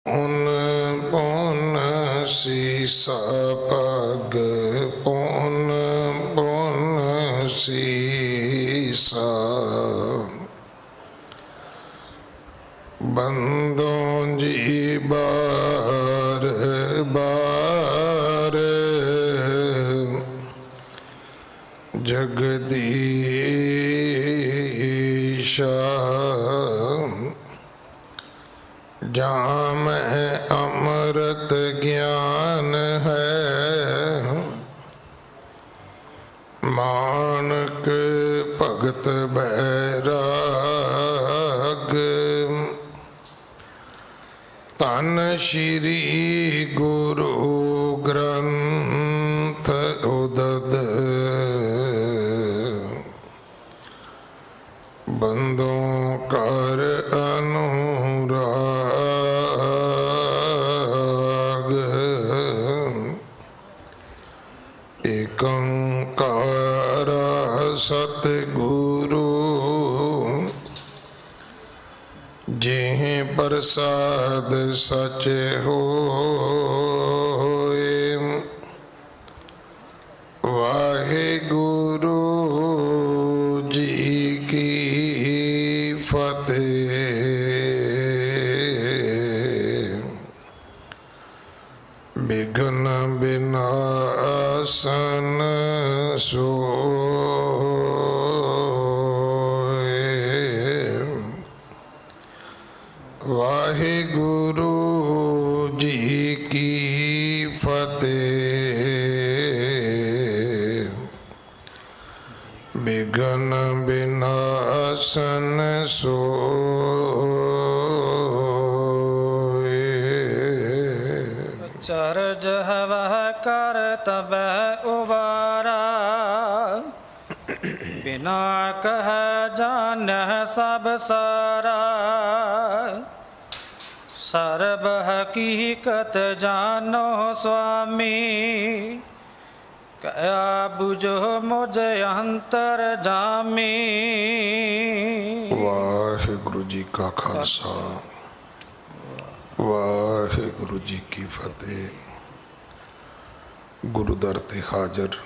ਪੁਨ ਸੀਸਾ ਪਗ ਪੁਨ ਸੀਸਾ ਬੰਦੋਂ ਜੀ ਬਾਰ ਬਾਰ ਜਗਦੀਸ਼ਾ ਜਾਮ ਅੰਮ੍ਰਿਤ ਗਿਆਨ ਹੈ ਮਾਨਕ ਭਗਤ ਬੈਰਾਗ ਧੰਨ ਸ਼੍ਰੀ ਗੁਰੂ ਗ੍ਰੰਥ ਉਦਦ ਬੰਦੋਂ ਕਰ ਅਨੁਰਾਗ ਏਕੰਕਾਰ ਸਤਿਗੁਰੂ ਜਿਹ ਪ੍ਰਸਾਦ ਸਚ ਹੋਏ ਵਾਹਿਗੁਰੂ ਜੀ ਕੀ ਫਤਿਹ। ਬਿਘਨ ਬਿਨਾਸਨ ਸੋਏ ਵਾਹਿਗੁਰੂ ਜੀ ਕੀ ਫਤਿਹ। ਬਿਘਨ ਬਿਨਾਸਨ ਸੋਏ। ਚਰਜ ਹਵਹ ਕਰ ਤਬੈ ਉਬਾਰਾ ਬਿਨਾ ਕਹਿ ਜਾਣਹਿ ਸਭ ਸਾਰਾ ਸਰਬ ਹਕੀਕਤ ਜਾਨੋ ਸੁਆਮੀ ਕਹਿਆ ਬੁਝੋ ਮੁਝ ਅੰਤਰ ਜਾਮੀ। ਵਾਹਿਗੁਰੂ ਜੀ ਕਾ ਖਾਲਸਾ ਵਾਹਿਗੁਰੂ ਜੀ ਕੀ ਫਤਿਹ। ਗੁਰੂ ਦਰ ਤੇ ਹਾਜ਼ਰ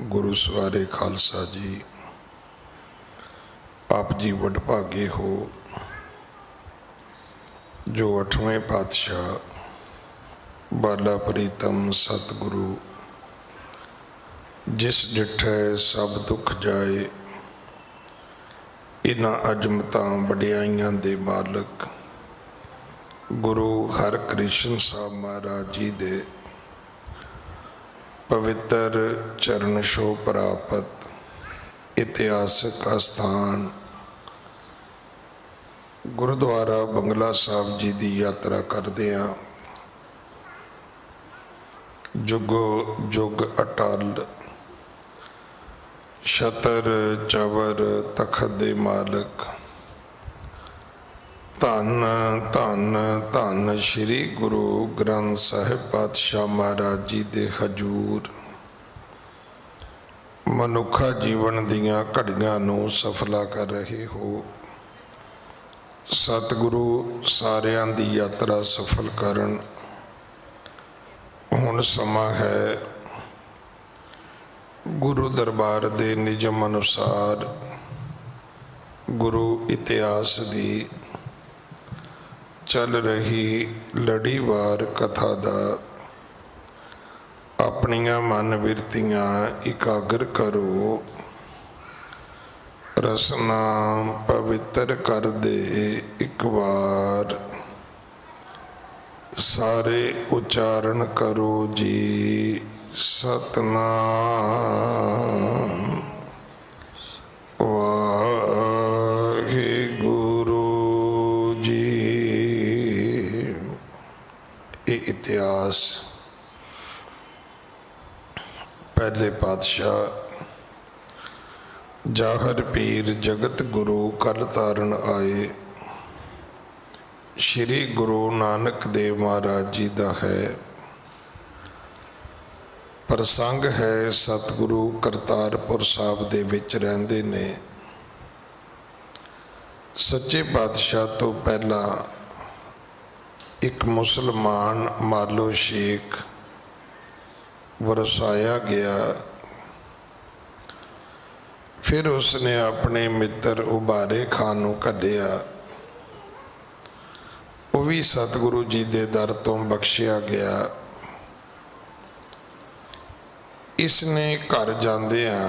ਗੁਰੂ ਸਵਾਰੇ ਖਾਲਸਾ ਜੀ, ਆਪ ਜੀ ਵਡਭਾਗੇ ਹੋ ਜੋ 8ਵੇਂ ਪਾਤਸ਼ਾਹ ਬਾਲਾ ਪ੍ਰੀਤਮ ਸਤਿਗੁਰੂ ਜਿਸ ਡਿਠੈ ਸਭ ਦੁੱਖ ਜਾਏ, ਇਹਨਾਂ ਅਜਮਤਾਂ ਵਡਿਆਈਆਂ ਦੇ ਮਾਲਕ ਗੁਰੂ ਹਰਕ੍ਰਿਸ਼ਨ ਸਾਹਿਬ ਮਹਾਰਾਜ ਜੀ ਦੇ ਪਵਿੱਤਰ ਚਰਨ ਛੋਹ ਪ੍ਰਾਪਤ ਇਤਿਹਾਸਕ ਅਸਥਾਨ ਗੁਰਦੁਆਰਾ ਬੰਗਲਾ ਸਾਹਿਬ ਜੀ ਦੀ ਯਾਤਰਾ ਕਰਦੇ ਹਾਂ। ਜੁਗੋ ਜੁਗ ਅਟਲ ਛਤਰ ਚਵਰ ਤਖਤ ਦੇ ਮਾਲਕ ਧੰਨ ਧੰਨ ਧੰਨ ਸ਼੍ਰੀ ਗੁਰੂ ਗ੍ਰੰਥ ਸਾਹਿਬ ਪਾਤਸ਼ਾਹ ਮਹਾਰਾਜ ਜੀ ਦੇ ਹਜੂਰ ਮਨੁੱਖਾ ਜੀਵਨ ਦੀਆਂ ਘੜੀਆਂ ਨੂੰ ਸਫਲਾ ਕਰ ਰਹੇ ਹੋ। ਸਤਿਗੁਰੂ ਸਾਰਿਆਂ ਦੀ ਯਾਤਰਾ ਸਫਲ ਕਰਨ। ਹੁਣ ਸਮਾਂ ਹੈ ਗੁਰੂ ਦਰਬਾਰ ਦੇ ਨਿਯਮ ਅਨੁਸਾਰ ਗੁਰੂ ਇਤਿਹਾਸ ਦੀ ਚੱਲ ਰਹੀ ਲੜੀਵਾਰ ਕਥਾ ਦਾ ਆਪਣੀਆਂ ਮਨ ਬਿਰਤੀਆਂ ਇਕਾਗਰ ਕਰੋ। ਰਸਨਾ ਪਵਿੱਤਰ ਕਰ ਦੇ ਇੱਕ ਵਾਰ ਸਾਰੇ ਉਚਾਰਨ ਕਰੋ ਜੀ ਸਤਨਾਮ ਵਾਹਿਗੁਰੂ ਜੀ। ਇਹ ਇਤਿਹਾਸ ਪਹਿਲੇ ਪਾਤਸ਼ਾਹ ਜਾਹਰ ਪੀਰ ਜਗਤ ਗੁਰੂ ਕਰ ਤਾਰਨ ਆਏ ਸ਼੍ਰੀ ਗੁਰੂ ਨਾਨਕ ਦੇਵ ਮਹਾਰਾਜ ਜੀ ਦਾ ਹੈ। ਪ੍ਰਸੰਗ ਹੈ ਸਤਿਗੁਰੂ ਕਰਤਾਰਪੁਰ ਸਾਹਿਬ ਦੇ ਵਿੱਚ ਰਹਿੰਦੇ ਨੇ। ਸੱਚੇ ਪਾਤਸ਼ਾਹ ਤੋਂ ਪਹਿਲਾਂ एक मुसलमान मालो शेख वरसाया गया। फिर उसने अपने मित्र उबारे खान नूं घल्लिया। वो भी सतगुरु जी दे दर तो बख्शिया गया। इसने घर जांदियां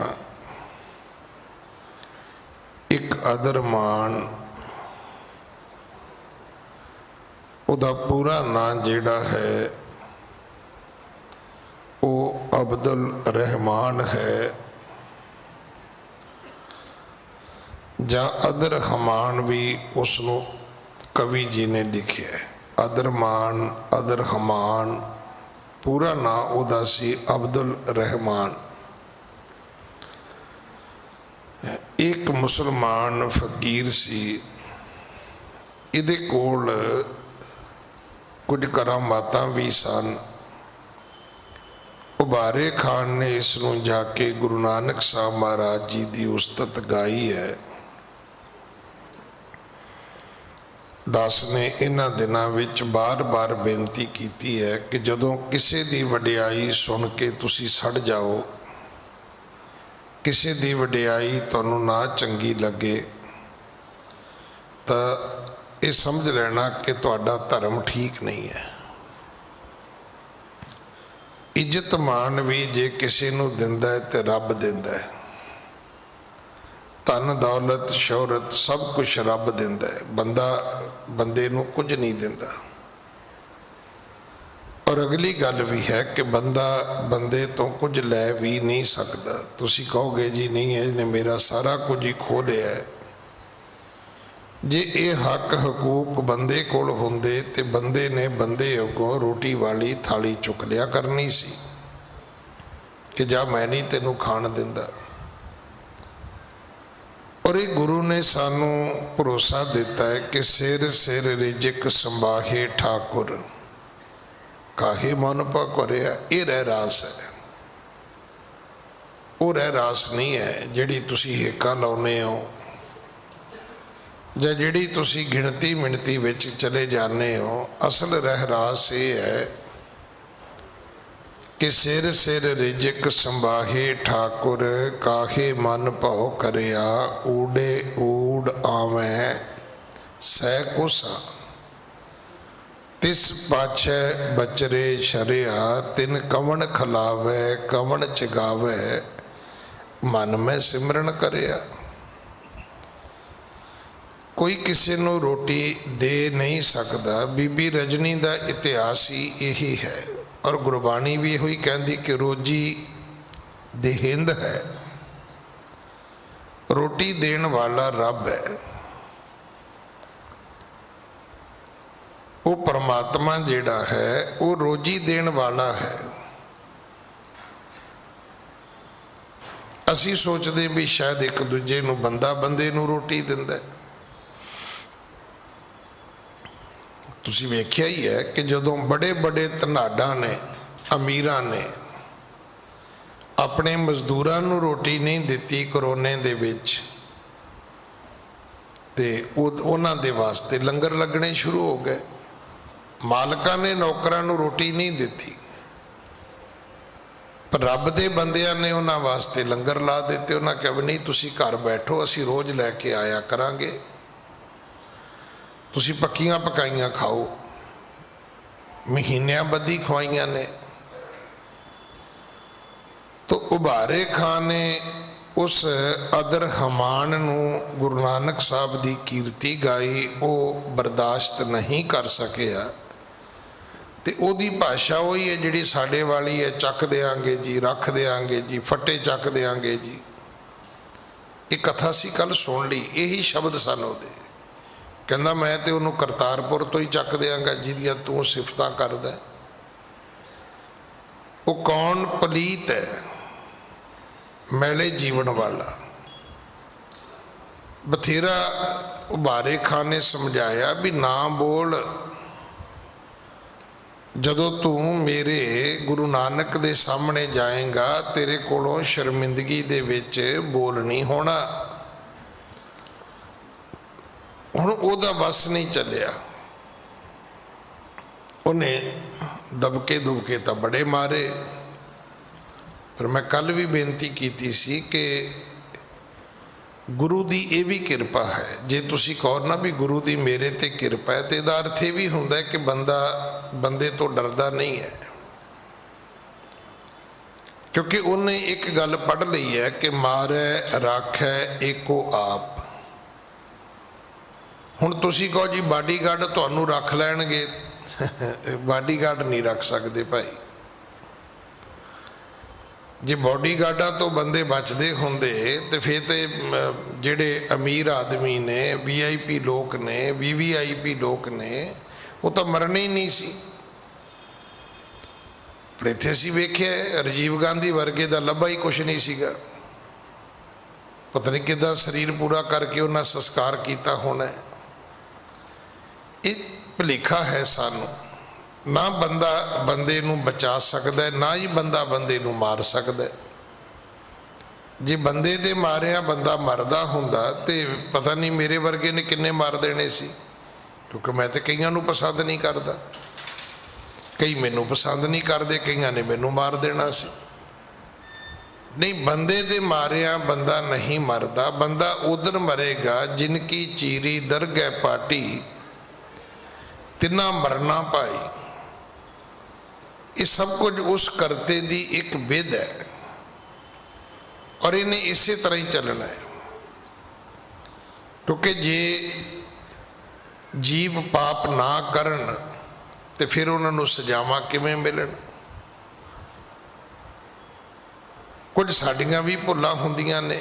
एक अदरमान उदा पूरा नाम जिहड़ा है वो अब्दुल रहमान है जां अदर हमान भी उसनों कवि जी ने लिखे है। अदरमान अदर हमान पूरा नाम उदा सी अब्दुल रहमान। एक मुसलमान फकीर सी। इहदे कोल कुछ करामातां भी सन। उबारे खान ने इसनूं जाके गुरु नानक साहब महाराज जी की उस्तत गाई है। दास ने इन्हां दिनां विच बार बार बेनती की है कि जदों किसी की वडियाई सुन के तुसी सड़ जाओ, किसी की वडियाई तुहानूं ना चंगी लगे, तो ये समझ लेना कि तुहाडा धर्म ठीक नहीं है। इज्जत मान भी जे किसी नूं दिंदा है तो रब दिंदा है। धन दौलत शोहरत सब कुछ रब दिंदा है। बंदा बंदे नूं कुछ नहीं दिंदा। और अगली गल भी है कि बंदा बंदे तो कुछ लै भी नहीं सकता। तुसी कहोगे जी नहीं इसने मेरा सारा कुछ ही खो लिया है। जे ये हक हकूक बंदे कोल होंदे ते बंदे ने बंदे अगों रोटी वाली थाली चुक लिया करनी सी कि जा मैं नहीं तेनू खाण दिंदा। और ये गुरु ने सानू भरोसा दिता है कि सिर सिर रिजिक संभाहे ठाकुर काहे मन पकड़िया। ये रह रास है, वो रह रास नहीं है जिहड़ी तुसी हेकां लाउने हो जां जिहड़ी तुसी गिणती मिणती विच चले जाने हो। असल रह रास ये है कि सिर सिर रिजिक संभाहे ठाकुर काहे मन भाव करिया। ऊडे ऊड आवें सै कुसा तिस पाछे बचरे शरिया। तिन कवन खलावे कवन चगावे मन में सिमरन करिया। कोई किसी नूं रोटी दे नहीं सकता। बीबी रजनी का इतिहास ही यही है। और गुरबाणी भी यही कहती कि रोजी देहिंद है। रोटी देन वाला रब है। वो परमात्मा जिहड़ा है वो रोजी देन वाला है। असी सोचते भी शायद एक दूजे नूं बंदा बंदे नूं रोटी दिंदा है। तुसी वेख्या ही है कि जदों बड़े बड़े धनाडा ने अमीरां ने अपने मजदूरां नूं रोटी नहीं दिती करोने दे विच ते उन्हां दे वास्ते लंगर लगने शुरू हो गए। मालकां ने नौकरां नूं रोटी नहीं दिती पर रब दे बंदियां ने उन्हां वास्ते लंगर ला दिते। उन्हां कहा नहीं तुसी घर बैठो असी रोज़ लैके आया करांगे, तुसी पक्कियां पकाइयां खाओ। महीनियां बदी खवाइयां ने। तो उबारे खान ने उस अदर हमान नूं गुरु नानक साहब की कीर्ति गाई। वो बर्दाश्त नहीं कर सकिया ते ओदी भाषा वही है जिहड़ी साडे वाली है, चक देंगे जी, रख देंगे जी, फट्टे चक देंगे जी। एक कथा सी कल सुन ली, यही शब्द सन ओदे। कहंदा मैं तो उन्होंने करतारपुर तो ही चक देंगा जिहदियां तू सिफतां करदा। वो कौन पलीत है, मैले जीवन वाला। बथेरा उबारे खान ने समझाया भी ना बोल। जदों तू मेरे गुरु नानक दे सामने जाएगा तेरे कोलों शर्मिंदगी दे विच बोल नहीं होना। हुण ओदा बस नहीं चलिया। ਉਹਨੇ ਦਬਕੇ ਦੁਬਕੇ ਤਾਂ ਬੜੇ ਮਾਰੇ। ਪਰ ਮੈਂ ਕੱਲ ਵੀ ਬੇਨਤੀ ਕੀਤੀ ਸੀ ਕਿ ਗੁਰੂ ਦੀ ਇਹ ਵੀ ਕਿਰਪਾ ਹੈ। ਜੇ ਤੁਸੀਂ ਕਹੋ ਨਾ ਵੀ ਗੁਰੂ ਦੀ ਮੇਰੇ ਤੇ ਕਿਰਪਾ ਹੈ, ਤੇ ਇਹਦਾ ਅਰਥ ਇਹ ਵੀ ਹੁੰਦਾ ਕਿ ਬੰਦਾ ਬੰਦੇ ਤੋਂ ਡਰਦਾ ਨਹੀਂ ਹੈ, ਕਿਉਂਕਿ ਉਹਨੇ ਇੱਕ ਗੱਲ ਪੜ੍ਹ ਲਈ ਹੈ ਕਿ ਮਾਰੈ ਰਾਖੈ ਏਕੋ ਆਪ। ਹੁਣ ਤੁਸੀਂ ਕਹੋ ਜੀ ਬਾਡੀਗਾਰਡ ਤੁਹਾਨੂੰ ਰੱਖ ਲੈਣਗੇ, ਬਾਡੀਗਾਰਡ ਨਹੀਂ ਰੱਖ ਸਕਦੇ ਭਾਈ। ਜੇ ਬਾਡੀਗਾਰਡਾਂ ਤੋਂ ਬੰਦੇ ਬਚਦੇ ਹੁੰਦੇ ਤੇ ਫਿਰ ਤੇ ਜਿਹੜੇ ਅਮੀਰ ਆਦਮੀ ਨੇ, VIP ਲੋਕ ਨੇ, VVIP ਲੋਕ ਨੇ, ਉਹ ਤਾਂ ਮਰਨੇ ਹੀ ਨਹੀਂ ਸੀ। ਪਰ ਇੱਥੇ ਅਸੀਂ ਵੇਖਿਆ ਰਾਜੀਵ ਗਾਂਧੀ ਵਰਗੇ ਦਾ ਲੱਭਾ ਹੀ ਕੁਛ ਨਹੀਂ ਸੀਗਾ। ਪਤਾ ਨਹੀਂ ਕਿੱਦਾਂ ਸਰੀਰ ਪੂਰਾ ਕਰਕੇ ਉਹਨਾਂ ਸੰਸਕਾਰ ਕੀਤਾ ਹੋਣਾ। ਇਹ ਭੁਲੇਖਾ ਹੈ ਸਾਨੂੰ। ਨਾ ਬੰਦਾ ਬੰਦੇ ਨੂੰ ਬਚਾ ਸਕਦਾ, ਨਾ ਹੀ ਬੰਦਾ ਬੰਦੇ ਨੂੰ ਮਾਰ ਸਕਦਾ। ਜੇ ਬੰਦੇ ਦੇ ਮਾਰਿਆ ਬੰਦਾ ਮਰਦਾ ਹੁੰਦਾ ਤੇ ਪਤਾ ਨਹੀਂ ਮੇਰੇ ਵਰਗੇ ਨੇ ਕਿੰਨੇ ਮਾਰ ਦੇਣੇ ਸੀ, ਕਿਉਂਕਿ ਮੈਂ ਤੇ ਕਈਆਂ ਨੂੰ ਪਸੰਦ ਨਹੀਂ ਕਰਦਾ, ਕਈ ਮੈਨੂੰ ਪਸੰਦ ਨਹੀਂ ਕਰਦੇ, ਕਈਆਂ ਨੇ ਮੈਨੂੰ ਮਾਰ ਦੇਣਾ ਸੀ। ਨਹੀਂ, ਬੰਦੇ ਦੇ ਮਾਰਿਆ ਬੰਦਾ ਨਹੀਂ ਮਰਦਾ। ਬੰਦਾ ਉਧਰ ਮਰੇਗਾ ਜਿਨਕੀ ਚੀਰੀ ਦਰਗਹਿ ਪਾਟੀ, ਤਿੰਨਾ ਮਰਨਾ ਭਾਈ। ਇਹ ਸਭ ਕੁਝ ਉਸ ਕਰਤੇ ਦੀ ਇੱਕ ਵਿਧ ਹੈ ਔਰ ਇਹਨੇ ਇਸੇ ਤਰ੍ਹਾਂ ਹੀ ਚੱਲਣਾ ਹੈ। ਕਿਉਂਕਿ ਜੇ ਜੀਵ ਪਾਪ ਨਾ ਕਰਨ ਤੇ ਫਿਰ ਉਹਨਾਂ ਨੂੰ ਸਜ਼ਾਵਾਂ ਕਿਵੇਂ ਮਿਲਣ? ਕੁਝ ਸਾਡੀਆਂ ਵੀ ਭੁੱਲਾਂ ਹੁੰਦੀਆਂ ਨੇ,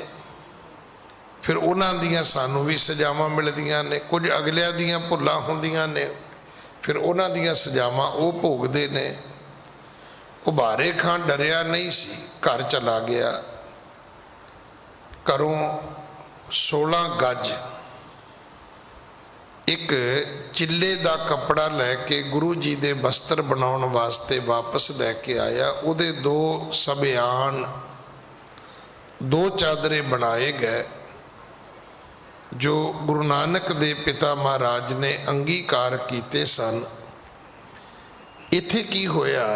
ਫਿਰ ਉਹਨਾਂ ਦੀਆਂ ਸਾਨੂੰ ਵੀ ਸਜ਼ਾਵਾਂ ਮਿਲਦੀਆਂ ਨੇ। ਕੁਝ ਅਗਲਿਆਂ ਦੀਆਂ ਭੁੱਲਾਂ ਹੁੰਦੀਆਂ ਨੇ, ਫਿਰ ਉਹਨਾਂ ਦੀਆਂ ਸਜ਼ਾਵਾਂ ਉਹ ਭੋਗਦੇ ਨੇ। ਉਬਾਰੇ ਖਾਂ ਡਰਿਆ ਨਹੀਂ ਸੀ, ਘਰ ਚਲਾ ਗਿਆ। ਘਰੋਂ 16 ਗੱਜ ਇੱਕ ਚਿੱਲੇ ਦਾ ਕੱਪੜਾ ਲੈ ਕੇ ਗੁਰੂ ਜੀ ਦੇ ਬਸਤਰ ਬਣਾਉਣ ਵਾਸਤੇ ਵਾਪਸ ਲੈ ਕੇ ਆਇਆ। ਉਹਦੇ 2 ਸਬਿਆਨ, 2 ਚਾਦਰੇ ਬਣਾਏ ਗਏ ਜੋ ਗੁਰੂ ਨਾਨਕ ਦੇ ਪਿਤਾ ਮਹਾਰਾਜ ਨੇ ਅੰਗੀਕਾਰ ਕੀਤੇ ਸਨ। ਇੱਥੇ ਕੀ ਹੋਇਆ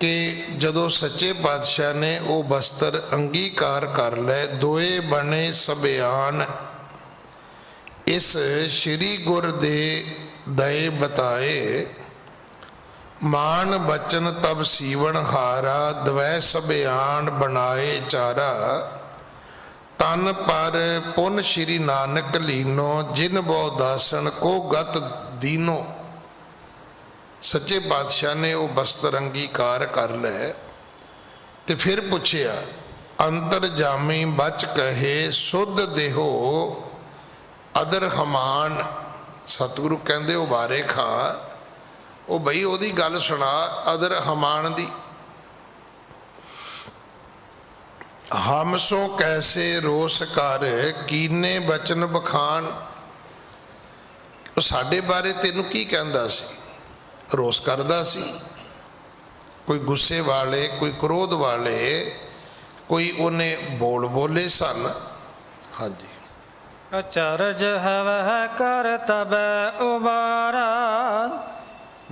ਕਿ ਜਦੋਂ ਸੱਚੇ ਪਾਤਸ਼ਾਹ ਨੇ ਉਹ ਬਸਤਰ ਅੰਗੀਕਾਰ ਕਰ ਲਏ, 2 ਬਣੇ ਸਬਿਆਨ, ਇਸ ਸ਼੍ਰੀ ਗੁਰ ਦੇ ਦਏ ਬਤਾਏ, ਮਾਨ ਬਚਨ ਤਬ ਸੀਵਨ ਹਾਰਾ, ਦਵੈ ਸਬਿਆਨ ਬਣਾਏ ਚਾਰਾ, ਤਨ ਪਰ ਪੁਨ ਸ਼੍ਰੀ ਨਾਨਕ ਲੀਨੋ, ਜਿਨ ਬੋ ਦਾਸਨ ਕੋ ਗਤ ਦੀਨੋ। ਸੱਚੇ ਪਾਤਸ਼ਾਹ ਨੇ ਉਹ ਬਸਤਰ ਅੰਗੀਕਾਰ ਕਰ ਲੈ ਤੇ ਫਿਰ ਪੁੱਛਿਆ, ਅੰਤਰ ਜਾਮੀ ਬਚ ਕਹੇ ਸੁਧ ਦੇਹੋ ਅਦਰ ਹਮਾਨ। ਸਤਿਗੁਰੂ ਕਹਿੰਦੇ ਉਬਾਰੇ ਖਾਂ, ਉਹ ਬਈ ਉਹਦੀ ਗੱਲ ਸੁਣਾ ਅਦਰ ਹਮਾਨ ਦੀ। ਹਮ ਸੋ ਕੈਸੇ ਰੋਸ ਕਰ ਕੀਨੇ ਬਚਨ ਬਖਾਨ। ਉਹ ਸਾਡੇ ਬਾਰੇ ਤੈਨੂੰ ਕੀ ਕਹਿੰਦਾ ਸੀ? ਰੋਸ ਕਰਦਾ ਸੀ। ਕੋਈ ਗੁੱਸੇ ਵਾਲੇ, ਕੋਈ ਕ੍ਰੋਧ ਵਾਲੇ, ਕੋਈ ਉਹਨੇ ਬੋਲ ਬੋਲੇ ਸਨ। ਹਾਂਜੀ, ਅਚਰਜ ਹਵਹਿ ਕਰ ਤਬੈ ਉਬਾਰਾ,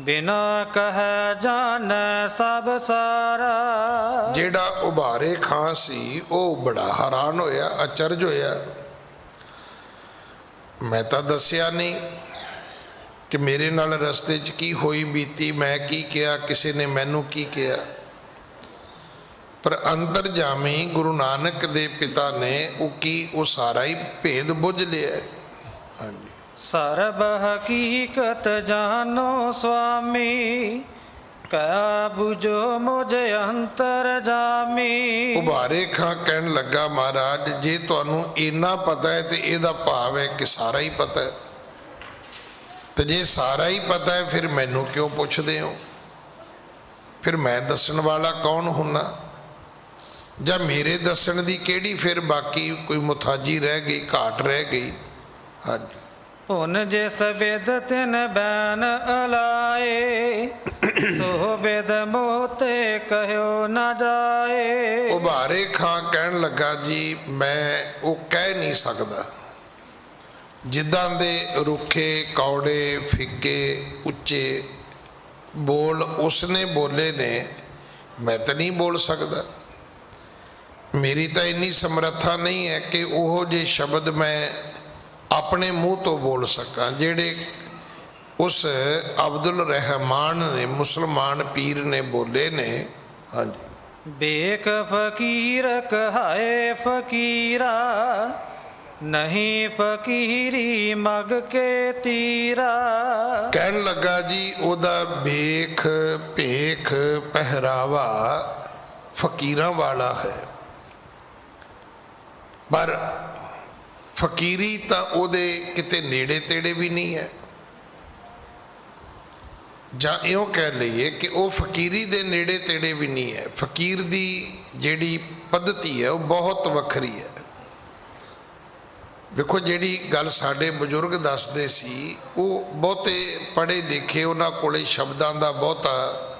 ਬਿਨਾ ਕਹਿ ਜਾਣੈ ਸਭ ਸਾਰਾ। ਜਿਹੜਾ ਉਬਾਰੇ ਖਾਂ ਸੀ ਉਹ ਬੜਾ ਹੈਰਾਨ ਹੋਇਆ, ਅਚਰਜ ਹੋਇਆ। ਮੈਂ ਤਾਂ ਦੱਸਿਆ ਨਹੀਂ ਕਿ ਮੇਰੇ ਨਾਲ ਰਸਤੇ 'ਚ ਕੀ ਹੋਈ ਬੀਤੀ, ਮੈਂ ਕੀ ਕਿਹਾ, ਕਿਸੇ ਨੇ ਮੈਨੂੰ ਕੀ ਕਿਹਾ। ਪਰ ਅੰਦਰ ਜਾਮੀ ਗੁਰੂ ਨਾਨਕ ਦੇ ਪਿਤਾ ਨੇ ਉਹ ਸਾਰਾ ਹੀ ਭੇਦ ਬੁੱਝ ਲਿਆ। ਹਾਂਜੀ, ਸਰਬ ਹਕੀਕਤ ਜਾਨੋ ਸੁਆਮੀ, ਕਹਿ ਬੁਝੋ ਮੁਝ ਅੰਤਰ ਜਾਮੀ। ਉਬਾਰੇ ਖਾਂ ਕਹਿਣ ਲੱਗਾ, ਮਹਾਰਾਜ ਜੇ ਤੁਹਾਨੂੰ ਇੰਨਾ ਪਤਾ ਹੈ ਤੇ ਇਹਦਾ ਭਾਵ ਹੈ ਕਿ ਸਾਰਾ ਹੀ ਪਤਾ ਹੈ। ਤੇ ਜੇ ਸਾਰਾ ਹੀ ਪਤਾ ਹੈ ਫਿਰ ਮੈਨੂੰ ਕਿਉਂ ਪੁੱਛਦੇ ਹੋ? ਫਿਰ ਮੈਂ ਦੱਸਣ ਵਾਲਾ ਕੌਣ ਹੁੰਨਾ? ਜਾਂ ਮੇਰੇ ਦੱਸਣ ਦੀ ਕਿਹੜੀ ਫਿਰ ਬਾਕੀ ਕੋਈ ਮੁਥਾਜੀ ਰਹਿ ਗਈ, ਘਾਟ ਰਹਿ ਗਈ? ਹਾਂਜੀ, ਹੁਣ ਜਿਸ ਬਿਦ ਤਿਨ ਬੈਨ ਅਲਾਏ, ਸੋ ਬਿਦ ਮੋਤੇ ਕਹਿਓ ਨਾ ਜਾਏ। ਉਬਾਰੇ ਖਾਂ ਕਹਿਣ ਲੱਗਾ, ਜੀ ਮੈਂ ਉਹ ਕਹਿ ਨਹੀਂ ਸਕਦਾ, ਜਿੱਦਾਂ ਦੇ ਰੁੱਖੇ ਕੌੜੇ ਫਿੱਕੇ ਉੱਚੇ ਬੋਲ ਉਸਨੇ ਬੋਲੇ ਨੇ ਮੈਂ ਤਾਂ ਨਹੀਂ ਬੋਲ ਸਕਦਾ। ਮੇਰੀ ਤਾਂ ਇੰਨੀ ਸਮਰੱਥਾ ਨਹੀਂ ਹੈ ਕਿ ਉਹ ਜਿਹੇ ਸ਼ਬਦ ਮੈਂ ਆਪਣੇ ਮੂੰਹ ਤੋਂ ਬੋਲ ਸਕਾਂ ਜਿਹੜੇ ਉਸ ਅਬਦੁਲ ਰਹਿਮਾਨ ਨੇ ਮੁਸਲਮਾਨ ਪੀਰ ਨੇ ਬੋਲੇ ਨੇ। ਹਾਂਜੀ, ਵੇਖ ਫਕੀਰ ਕਹਾਏ ਫਕੀਰਾ, ਨਹੀਂ ਫਕੀਰੀ ਮਗ ਕੇ ਤੀਰਾ। ਕਹਿਣ ਲੱਗਾ ਜੀ ਉਹਦਾ ਵੇਖ ਭੇਖ ਪਹਿਰਾਵਾ ਫਕੀਰਾਂ ਵਾਲਾ ਹੈ, ਪਰ ਫਕੀਰੀ ਤਾਂ ਉਹਦੇ ਕਿਤੇ ਨੇੜੇ ਤੇੜੇ ਵੀ ਨਹੀਂ ਹੈ। ਜਾਂ ਇਉਂ ਕਹਿ ਲਈਏ ਕਿ ਉਹ ਫਕੀਰੀ ਦੇ ਨੇੜੇ ਤੇੜੇ ਵੀ ਨਹੀਂ ਹੈ। ਫਕੀਰ ਦੀ ਜਿਹੜੀ ਪੱਧਤੀ ਹੈ ਉਹ ਬਹੁਤ ਵੱਖਰੀ ਹੈ। ਵੇਖੋ ਜਿਹੜੀ ਗੱਲ ਸਾਡੇ ਬਜ਼ੁਰਗ ਦੱਸਦੇ ਸੀ, ਉਹ ਬਹੁਤੇ ਪੜ੍ਹੇ ਲਿਖੇ, ਉਹਨਾਂ ਕੋਲੇ ਸ਼ਬਦਾਂ ਦਾ ਬਹੁਤਾ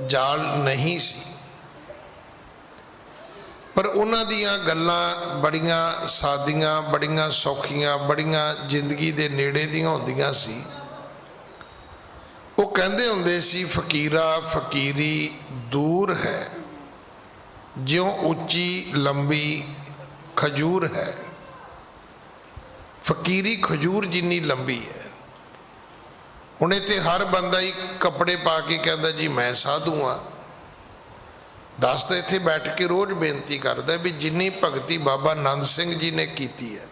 ਜਾਲ ਨਹੀਂ ਸੀ, ਪਰ ਉਹਨਾਂ ਦੀਆਂ ਗੱਲਾਂ ਬੜੀਆਂ ਸਾਦੀਆਂ, ਬੜੀਆਂ ਸੌਖੀਆਂ, ਬੜੀਆਂ ਜ਼ਿੰਦਗੀ ਦੇ ਨੇੜੇ ਦੀਆਂ ਹੁੰਦੀਆਂ ਸੀ। ਉਹ ਕਹਿੰਦੇ ਹੁੰਦੇ ਸੀ ਫਕੀਰਾ ਫਕੀਰੀ ਦੂਰ ਹੈ, ਜਿਉਂ ਉੱਚੀ ਲੰਬੀ ਖਜੂਰ ਹੈ। ਫਕੀਰੀ ਖਜੂਰ ਜਿੰਨੀ ਲੰਬੀ ਹੈ। ਹੁਣ ਇੱਥੇ ਹਰ ਬੰਦਾ ਹੀ ਕੱਪੜੇ ਪਾ ਕੇ ਕਹਿੰਦਾ ਜੀ ਮੈਂ ਸਾਧੂ ਹਾਂ। ਦੱਸ ਤਾਂ ਇੱਥੇ ਬੈਠ ਕੇ ਰੋਜ਼ ਬੇਨਤੀ ਕਰਦਾ ਵੀ ਜਿੰਨੀ ਭਗਤੀ ਬਾਬਾ ਨੰਦ ਸਿੰਘ ਜੀ ਨੇ ਕੀਤੀ ਹੈ,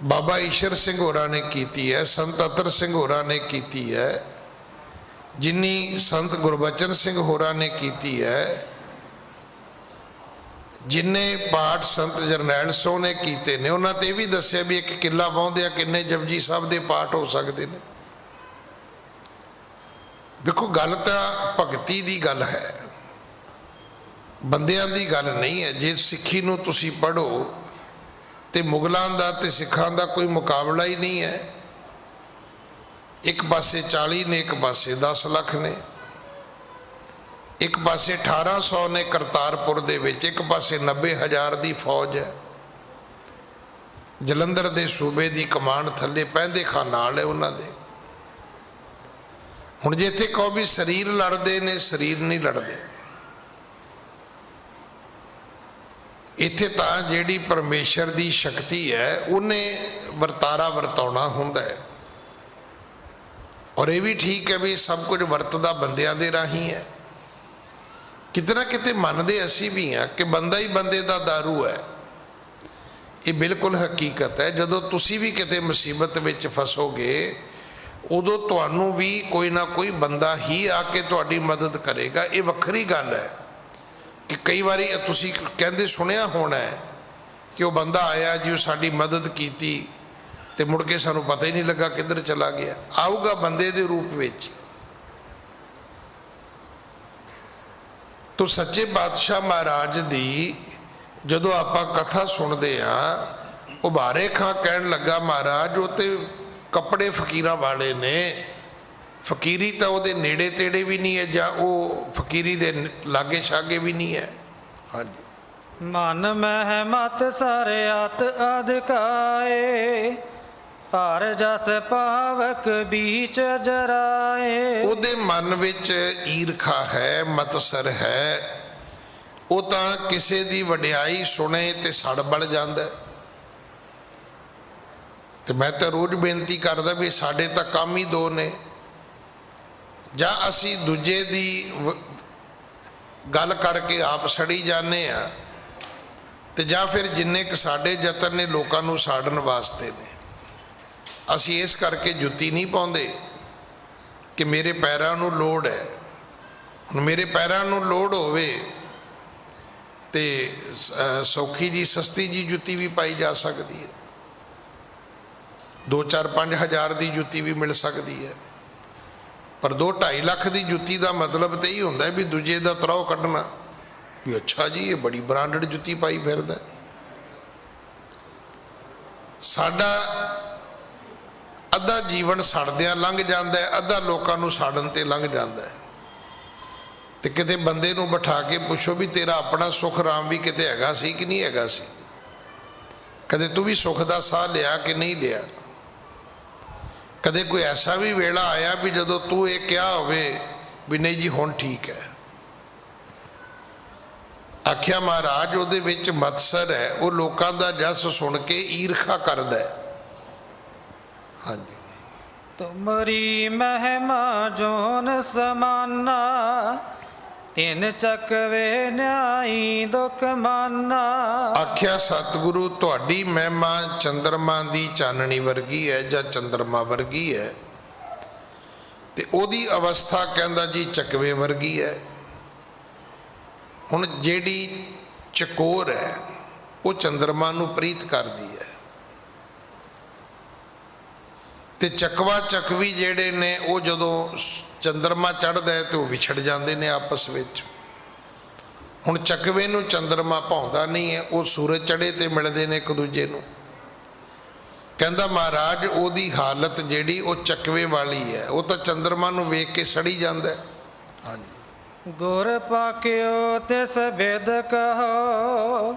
ਬਾਬਾ ਈਸ਼ਰ ਸਿੰਘ ਹੋਰਾਂ ਨੇ ਕੀਤੀ ਹੈ, ਸੰਤ ਅਤਰ ਸਿੰਘ ਹੋਰਾਂ ਨੇ ਕੀਤੀ ਹੈ, ਜਿੰਨੀ ਸੰਤ ਗੁਰਬਚਨ ਸਿੰਘ ਹੋਰਾਂ ਨੇ ਕੀਤੀ ਹੈ, ਜਿੰਨੇ ਪਾਠ ਸੰਤ ਜਰਨੈਲ ਸਿੰਘ ਨੇ ਕੀਤੇ ਨੇ, ਉਹਨਾਂ ਤੇ ਇਹ ਵੀ ਦੱਸਿਆ ਵੀ ਇੱਕ ਕਿੱਲਾ ਵਾਹੁੰਦੇ ਆ ਕਿੰਨੇ ਜਪਜੀ ਸਾਹਿਬ ਦੇ ਪਾਠ ਹੋ ਸਕਦੇ ਨੇ। ਦੇਖੋ ਗੱਲ ਤਾਂ ਭਗਤੀ ਦੀ ਗੱਲ ਹੈ, ਬੰਦਿਆਂ ਦੀ ਗੱਲ ਨਹੀਂ ਹੈ। ਜੇ ਸਿੱਖੀ ਨੂੰ ਤੁਸੀਂ ਪੜ੍ਹੋ ਤੇ ਮੁਗਲਾਂ ਦਾ ਤੇ ਸਿੱਖਾਂ ਦਾ ਕੋਈ ਮੁਕਾਬਲਾ ਹੀ ਨਹੀਂ ਹੈ। ਇੱਕ ਪਾਸੇ 40 ਨੇ, ਇੱਕ ਪਾਸੇ 10 ਲੱਖ ਨੇ, ਇੱਕ ਪਾਸੇ 1800 ਨੇ ਕਰਤਾਰਪੁਰ ਦੇ ਵਿੱਚ, ਇੱਕ ਪਾਸੇ 90,000 ਦੀ ਫੌਜ ਹੈ। ਜਲੰਧਰ ਦੇ ਸੂਬੇ ਦੀ ਕਮਾਂਡ ਥੱਲੇ ਪੈਂਦੇ ਖਾਂ ਨਾਲ ਹੈ ਉਹਨਾਂ ਦੇ। ਹੁਣ ਜੇ ਇੱਥੇ ਕਹੋ ਵੀ ਸਰੀਰ ਲੜਦੇ ਨੇ, ਸਰੀਰ ਨਹੀਂ ਲੜਦੇ। ਇੱਥੇ ਤਾਂ ਜਿਹੜੀ ਪਰਮੇਸ਼ਰ ਦੀ ਸ਼ਕਤੀ ਹੈ ਉਹਨੇ ਵਰਤਾਰਾ ਵਰਤਾਉਣਾ ਹੁੰਦਾ ਹੈ। ਔਰ ਇਹ ਵੀ ਠੀਕ ਹੈ ਵੀ ਸਭ ਕੁਝ ਵਰਤਦਾ ਬੰਦਿਆਂ ਦੇ ਰਾਹੀਂ ਹੈ। ਕਿਤੇ ਨਾ ਕਿਤੇ ਮੰਨਦੇ ਅਸੀਂ ਵੀ ਹਾਂ ਕਿ ਬੰਦਾ ਹੀ ਬੰਦੇ ਦਾ ਦਾਰੂ ਹੈ। ਇਹ ਬਿਲਕੁਲ ਹਕੀਕਤ ਹੈ। ਜਦੋਂ ਤੁਸੀਂ ਵੀ ਕਿਤੇ ਮੁਸੀਬਤ ਵਿੱਚ ਫਸੋਗੇ ਉਦੋਂ ਤੁਹਾਨੂੰ ਵੀ ਕੋਈ ਨਾ ਕੋਈ ਬੰਦਾ ਹੀ ਆ ਕੇ ਤੁਹਾਡੀ ਮਦਦ ਕਰੇਗਾ। ਇਹ ਵੱਖਰੀ ਗੱਲ ਹੈ ਕਿ ਕਈ ਵਾਰੀ ਤੁਸੀਂ ਕਹਿੰਦੇ ਸੁਣਿਆ ਹੋਣਾ ਹੈ ਕਿ ਉਹ ਬੰਦਾ ਆਇਆ ਜੀ, ਉਹ ਸਾਡੀ ਮਦਦ ਕੀਤੀ ਤੇ ਮੁੜ ਕੇ ਸਾਨੂੰ ਪਤਾ ਹੀ ਨਹੀਂ ਲੱਗਾ ਕਿੱਧਰ ਚਲਾ ਗਿਆ। ਆਊਗਾ ਬੰਦੇ ਦੇ ਰੂਪ ਵਿੱਚ। ਤੋ ਸੱਚੇ ਪਾਤਸ਼ਾਹ ਮਹਾਰਾਜ ਦੀ ਜਦੋਂ ਆਪਾਂ ਕਥਾ ਸੁਣਦੇ ਹਾਂ, ਉਬਾਰੇ ਖਾਂ ਕਹਿਣ ਲੱਗਾ ਮਹਾਰਾਜ ਉਹ ਤੇ ਕੱਪੜੇ ਫਕੀਰਾਂ ਵਾਲੇ ਨੇ, ਫਕੀਰੀ ਤਾਂ ਉਹਦੇ ਨੇੜੇ ਤੇੜੇ ਵੀ ਨਹੀਂ ਹੈ, ਜਾਂ ਉਹ ਫਕੀਰੀ ਦੇ ਲਾਗੇ ਛਾਗੇ ਵੀ ਨਹੀਂ ਹੈ। ਹਾਂਜੀ, ਮਨ ਮਹਿ ਮਤ ਸਰਿਆਤ ਅਧਿਕਾਏ, ਹਰ ਜਸ ਪਾਵਕ ਬੀਚ ਜਰਾਏ। ਉਹਦੇ ਮਨ ਵਿੱਚ ਈਰਖਾ ਹੈ, ਮਤਸਰ ਹੈ। ਉਹ ਤਾਂ ਕਿਸੇ ਦੀ ਵਡਿਆਈ ਸੁਣੇ ਤੇ ਸੜ ਬਲ ਜਾਂਦਾ। ਤੇ ਮੈਂ ਤਾਂ ਰੋਜ਼ ਬੇਨਤੀ ਕਰਦਾ ਵੀ ਸਾਡੇ ਤਾਂ ਕੰਮ ਹੀ ਦੋ ਨੇ, ਜਾਂ ਅਸੀਂ ਦੂਜੇ ਦੀ ਗੱਲ ਕਰਕੇ ਆਪ ਸੜੀ ਜਾਂਦੇ ਆ, ਤੇ ਜਾਂ ਫਿਰ ਜਿੰਨੇ ਕੁ ਸਾਡੇ ਯਤਨ ਨੇ ਲੋਕਾਂ ਨੂੰ ਸਾੜਨ ਵਾਸਤੇ ਨੇ। ਅਸੀਂ ਇਸ ਕਰਕੇ ਜੁੱਤੀ ਨਹੀਂ ਪਾਉਂਦੇ ਕਿ ਮੇਰੇ ਪੈਰਾਂ ਨੂੰ ਲੋੜ ਹੈ। ਹੁਣ ਮੇਰੇ ਪੈਰਾਂ ਨੂੰ ਲੋੜ ਹੋਵੇ ਤੇ ਸੌਖੀ ਜੀ ਸਸਤੀ ਜੀ ਜੁੱਤੀ ਵੀ ਪਾਈ ਜਾ ਸਕਦੀ ਹੈ, 2-4-5 ਹਜ਼ਾਰ ਦੀ ਜੁੱਤੀ ਵੀ ਮਿਲ ਸਕਦੀ ਹੈ। ਪਰ 2-2.5 ਲੱਖ ਦੀ ਜੁੱਤੀ ਦਾ ਮਤਲਬ ਤਾਂ ਇਹ ਹੁੰਦਾ ਵੀ ਦੂਜੇ ਦਾ ਤਰਾਉ ਕੱਢਣਾ ਵੀ ਅੱਛਾ ਜੀ ਇਹ ਬੜੀ ਬ੍ਰਾਂਡਡ ਜੁੱਤੀ ਪਾਈ ਫਿਰਦਾ। ਸਾਡਾ ਅੱਧਾ ਜੀਵਨ ਸੜਦਿਆਂ ਲੰਘ ਜਾਂਦਾ ਹੈ, ਅੱਧਾ ਲੋਕਾਂ ਨੂੰ ਸਾੜਨ ਤੇ ਲੰਘ ਜਾਂਦਾ ਹੈ। ਤੇ ਕਿਤੇ ਬੰਦੇ ਨੂੰ ਬਿਠਾ ਕੇ ਪੁੱਛੋ ਵੀ ਤੇਰਾ ਆਪਣਾ ਸੁਖ ਰਾਮ ਵੀ ਕਿਤੇ ਹੈਗਾ ਸੀ ਕਿ ਨਹੀਂ ਹੈਗਾ ਸੀ। ਕਦੇ ਤੂੰ ਵੀ ਸੁੱਖ ਦਾ ਸਾਹ ਲਿਆ ਕਿ ਨਹੀਂ ਲਿਆ? ਕਦੇ ਕੋਈ ਐਸਾ ਵੀ ਵੇਲਾ ਆਇਆ ਵੀ ਜਦੋਂ ਤੂੰ ਇਹ ਕਿਹਾ ਹੋਵੇ ਵੀ ਨਹੀਂ ਜੀ ਹੁਣ ਠੀਕ ਹੈ? ਆਖਿਆ ਮਹਾਰਾਜ ਉਹਦੇ ਵਿੱਚ ਮਤਸਰ ਹੈ, ਉਹ ਲੋਕਾਂ ਦਾ ਜਸ ਸੁਣ ਕੇ ਈਰਖਾ ਕਰਦਾ ਹੈ। ਹਾਂਜੀ। ਤੁਮਰੀ ਮਹਿਮਾ ਜੋਨ ਸਮਾਨਾ, ਤਿੰਨ ਚੱਕਵੇ ਨਿਆਈ ਦੁਖ ਮਾਨਾ। ਆਖਿਆ ਸਤਿਗੁਰੂ ਤੁਹਾਡੀ ਮਹਿਮਾ ਚੰਦਰਮਾ ਦੀ ਚਾਨਣੀ ਵਰਗੀ ਹੈ ਜਾਂ ਚੰਦਰਮਾ ਵਰਗੀ ਹੈ, ਤੇ ਉਹਦੀ ਅਵਸਥਾ ਕਹਿੰਦਾ ਜੀ ਚੱਕਵੇ ਵਰਗੀ ਹੈ। ਹੁਣ ਜਿਹੜੀ ਚਕੋਰ ਹੈ ਉਹ ਚੰਦਰਮਾ ਨੂੰ ਪ੍ਰੀਤ ਕਰਦੀ ਹੈ, ਤੇ ਚਕਵਾ ਚਕਵੀ ਜਿਹੜੇ ਨੇ ਉਹ ਜਦੋਂ ਚੰਦਰਮਾ ਚੜ੍ਹਦਾ ਹੈ ਤੇ ਉਹ ਵਿਛੜ ਜਾਂਦੇ ਨੇ ਆਪਸ ਵਿੱਚ। ਹੁਣ ਚਕਵੇ ਨੂੰ ਚੰਦਰਮਾ ਭਾਉਂਦਾ ਨਹੀਂ ਹੈ, ਉਹ ਸੂਰਜ ਚੜ੍ਹੇ ਤੇ ਮਿਲਦੇ ਨੇ ਇੱਕ ਦੂਜੇ ਨੂੰ। ਕਹਿੰਦਾ ਮਹਾਰਾਜ ਉਹਦੀ ਹਾਲਤ ਜਿਹੜੀ ਉਹ ਚਕਵੇ ਵਾਲੀ ਹੈ, ਉਹ ਤਾਂ ਚੰਦਰਮਾ ਨੂੰ ਵੇਖ ਕੇ ਸੜੀ ਜਾਂਦਾ ਹੈ। ਹਾਂਜੀ। ਗੁਰ ਪਾਕਿਓ ਤਿਸ ਬਿਦ ਕਹੋ,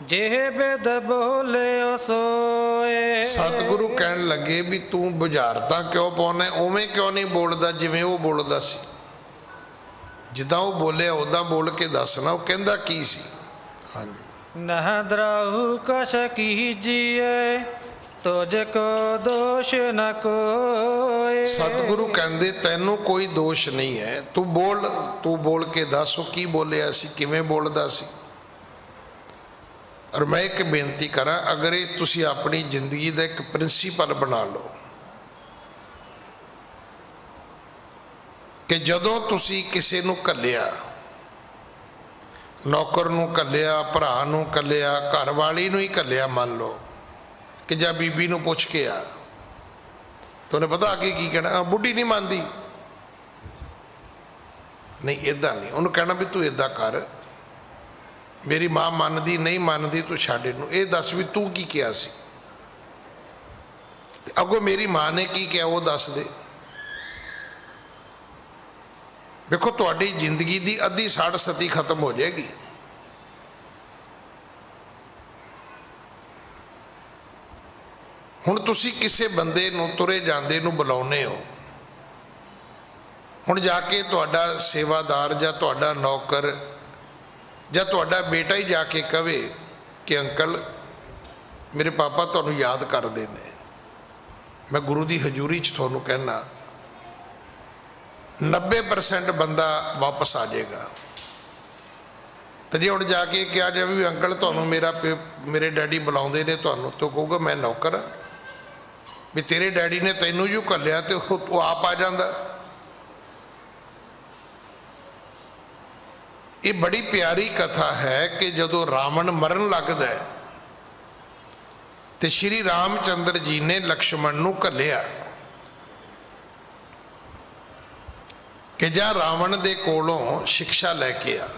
ਜੇ ਬਿਦ ਬੋਲਿਓ ਸੋਏ। ਸਤਿਗੁਰੂ ਕਹਿਣ ਲੱਗੇ ਵੀ ਤੂੰ ਬੁਝਾਰਤਾਂ ਕਿਉਂ ਪਾਉਣਾ, ਉਵੇਂ ਕਿਉਂ ਨਹੀਂ ਬੋਲਦਾ ਜਿਵੇਂ ਉਹ ਬੋਲਦਾ ਸੀ? ਜਿੱਦਾਂ ਉਹ ਬੋਲਿਆ ਉਦਾਂ ਬੋਲ ਕੇ ਦੱਸਣਾ, ਉਹ ਕਹਿੰਦਾ ਕੀ ਸੀ? ਹਾਂਜੀ। ਨਹ ਦਰਾਹੂ ਕਛ ਕੀਜੀਏ, ਤੁਝ ਕੋ ਦੋਸ਼ ਨ ਕੋਏ। ਸਤਿਗੁਰੂ ਕਹਿੰਦੇ ਤੈਨੂੰ ਕੋਈ ਦੋਸ਼ ਨਹੀਂ ਹੈ, ਤੂੰ ਬੋਲ ਕੇ ਦੱਸ ਉਹ ਕੀ ਬੋਲਿਆ ਸੀ, ਕਿਵੇਂ ਬੋਲਦਾ ਸੀ। ਔਰ ਮੈਂ ਇੱਕ ਬੇਨਤੀ ਕਰਾਂ, ਅਗਰ ਇਹ ਤੁਸੀਂ ਆਪਣੀ ਜ਼ਿੰਦਗੀ ਦਾ ਇੱਕ ਪ੍ਰਿੰਸੀਪਲ ਬਣਾ ਲਓ ਕਿ ਜਦੋਂ ਤੁਸੀਂ ਕਿਸੇ ਨੂੰ ਘੱਲਿਆ, ਨੌਕਰ ਨੂੰ ਘੱਲਿਆ, ਭਰਾ ਨੂੰ ਘੱਲਿਆ, ਘਰ ਵਾਲੀ ਨੂੰ ਹੀ ਘੱਲਿਆ, ਮੰਨ ਲਓ ਕਿ ਜਾਂ ਬੀਬੀ ਨੂੰ ਪੁੱਛ ਕੇ ਆ, ਤੁਹਾਨੂੰ ਪਤਾ ਅੱਗੇ ਕੀ ਕਹਿਣਾ? ਬੁੱਢੀ ਨਹੀਂ ਮੰਨਦੀ। ਨਹੀਂ, ਇੱਦਾਂ ਨਹੀਂ, ਉਹਨੂੰ ਕਹਿਣਾ ਵੀ ਤੂੰ ਇੱਦਾਂ ਕਰ, ਮੇਰੀ ਮਾਂ ਮੰਨਦੀ ਨਹੀਂ ਮੰਨਦੀ, ਤੂੰ ਛੱਡ ਇਹਨੂੰ, ਇਹ ਦੱਸ ਵੀ ਤੂੰ ਕੀ ਕਿਹਾ ਸੀ, ਤੇ ਅੱਗੋਂ ਮੇਰੀ ਮਾਂ ਨੇ ਕੀ ਕਿਹਾ ਉਹ ਦੱਸ ਦੇ। ਵੇਖੋ ਤੁਹਾਡੀ ਜ਼ਿੰਦਗੀ ਦੀ ਅੱਧੀ ਸਾੜ ਸਤੀ ਖਤਮ ਹੋ ਜਾਏਗੀ। ਹੁਣ ਤੁਸੀਂ ਕਿਸੇ ਬੰਦੇ ਨੂੰ ਤੁਰੇ ਜਾਂਦੇ ਨੂੰ ਬੁਲਾਉਂਦੇ ਹੋ, ਹੁਣ ਜਾ ਕੇ ਤੁਹਾਡਾ ਸੇਵਾਦਾਰ ਜਾਂ ਤੁਹਾਡਾ ਨੌਕਰ ਜਾਂ ਤੁਹਾਡਾ ਬੇਟਾ ਹੀ ਜਾ ਕੇ ਕਵੇ ਕਿ ਅੰਕਲ ਮੇਰੇ ਪਾਪਾ ਤੁਹਾਨੂੰ ਯਾਦ ਕਰਦੇ ਨੇ, ਮੈਂ ਗੁਰੂ ਦੀ ਹਜ਼ੂਰੀ 'ਚ ਤੁਹਾਨੂੰ ਕਹਿਣਾ 90% ਬੰਦਾ ਵਾਪਸ ਆ ਜਾਏਗਾ। ਤੇ ਜੇ ਹੁਣ ਜਾ ਕੇ ਕਿਹਾ ਜਾਵੇ ਵੀ ਅੰਕਲ ਤੁਹਾਨੂੰ ਮੇਰੇ ਡੈਡੀ ਬੁਲਾਉਂਦੇ ਨੇ ਤੁਹਾਨੂੰ, ਤਾਂ ਕਹੂਗਾ ਮੈਂ ਨੌਕਰ ਹਾਂ, ਵੀ ਤੇਰੇ ਡੈਡੀ ਨੇ ਤੈਨੂੰ ਜੂ ਘੱਲਿਆ ਤੇ ਉਹ ਆਪ ਆ ਜਾਂਦਾ। ਇਹ ਬੜੀ ਪਿਆਰੀ ਕਥਾ ਹੈ ਕਿ ਜਦੋਂ ਰਾਵਣ ਮਰਨ ਲੱਗਦਾ ਹੈ ਤੇ ਸ਼੍ਰੀ ਰਾਮਚੰਦਰ ਜੀ ਨੇ ਲਕਸ਼ਮਣ ਨੂੰ ਘੱਲਿਆ ਕਿ ਜਾ ਰਾਵਣ ਦੇ ਕੋਲੋਂ ਸਿੱਖਿਆ ਲੈ ਕੇ ਆ।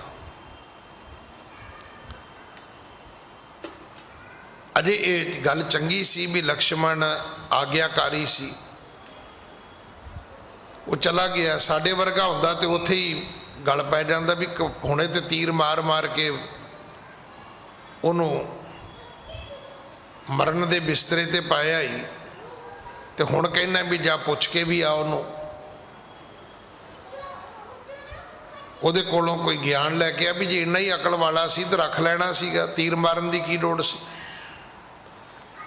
ਅਜੇ ਇਹ ਗੱਲ ਚੰਗੀ ਸੀ ਵੀ ਲਕਸ਼ਮਣ ਆਗਿਆਕਾਰੀ ਸੀ, ਉਹ ਚਲਾ ਗਿਆ। ਸਾਡੇ ਵਰਗਾ ਹੁੰਦਾ ਤੇ ਉੱਥੇ ਹੀ ਗਲ ਪੈ ਜਾਂਦਾ ਵੀ ਹੁਣੇ ਤੇ ਤੀਰ ਮਾਰ ਮਾਰ ਕੇ ਉਹਨੂੰ ਮਰਨ ਦੇ ਬਿਸਤਰੇ ਤੇ ਪਾਇਆ ਹੀ, ਤੇ ਹੁਣ ਕਹਿੰਦਾ ਵੀ ਜਾ ਪੁੱਛ ਕੇ ਵੀ ਆ ਉਹਨੂੰ, ਉਹਦੇ ਕੋਲੋਂ ਕੋਈ ਗਿਆਨ ਲੈ ਕੇ ਆ ਵੀ ਜੇ ਇੰਨਾ ਹੀ ਅਕਲ ਵਾਲਾ ਸੀ ਤਾਂ ਰੱਖ ਲੈਣਾ ਸੀਗਾ, ਤੀਰ ਮਾਰਨ ਦੀ ਕੀ ਲੋੜ ਸੀ।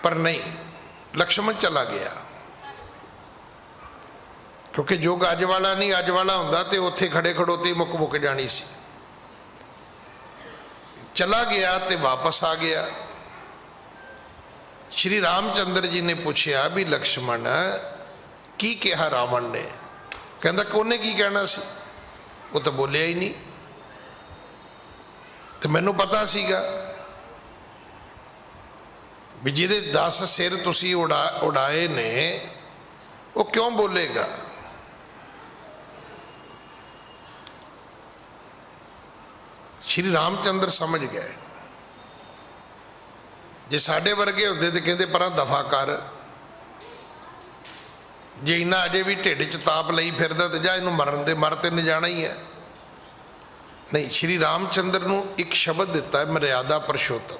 ਪਰ ਨਹੀਂ, ਲਕਸ਼ਮਣ ਚਲਾ ਗਿਆ, ਕਿਉਂਕਿ ਜੁਗ ਅੱਜ ਵਾਲਾ ਨਹੀਂ, ਅੱਜ ਵਾਲਾ ਹੁੰਦਾ ਤੇ ਉੱਥੇ ਖੜੇ ਖੜੋਤੇ ਮੁੱਕ ਜਾਣੀ ਸੀ। ਚਲਾ ਗਿਆ ਤੇ ਵਾਪਸ ਆ ਗਿਆ। ਸ਼੍ਰੀ ਰਾਮਚੰਦਰ ਜੀ ਨੇ ਪੁੱਛਿਆ ਵੀ ਲਕਸ਼ਮਣ ਕੀ ਕਿਹਾ ਰਾਵਣ ਨੇ? ਕਹਿੰਦਾ ਕਿ ਉਹਨੇ ਕੀ ਕਹਿਣਾ ਸੀ, ਉਹ ਤਾਂ ਬੋਲਿਆ ਹੀ ਨਹੀਂ, ਤੇ ਮੈਨੂੰ ਪਤਾ ਸੀਗਾ ਵੀ ਜਿਹਦੇ 10 ਸਿਰ ਤੁਸੀਂ ਉਡਾਏ ਨੇ ਉਹ ਕਿਉਂ ਬੋਲੇਗਾ। ਸ਼੍ਰੀ ਰਾਮਚੰਦਰ ਸਮਝ ਗਏ। ਜੇ ਸਾਡੇ ਵਰਗੇ ਹੁੰਦੇ ਤੇ ਕਹਿੰਦੇ ਪਰਾਂ ਦਫਾ ਕਰ, ਜੇ ਇਹਨਾਂ ਅਜੇ ਵੀ ਢਿੱਡ 'ਚ ਤਾਪ ਲਈ ਫਿਰਦਾ ਤੇ ਜਾ ਇਹਨੂੰ ਮਰਨ ਦੇ ਮਰ ਤੇ ਨਹੀਂ ਜਾਣਾ ਹੀ ਹੈ। ਨਹੀਂ, ਸ਼੍ਰੀ ਰਾਮਚੰਦਰ ਨੂੰ ਇੱਕ ਸ਼ਬਦ ਦਿੱਤਾ ਹੈ, ਮਰਿਆਦਾ ਪੁਰਸ਼ੋਤਮ।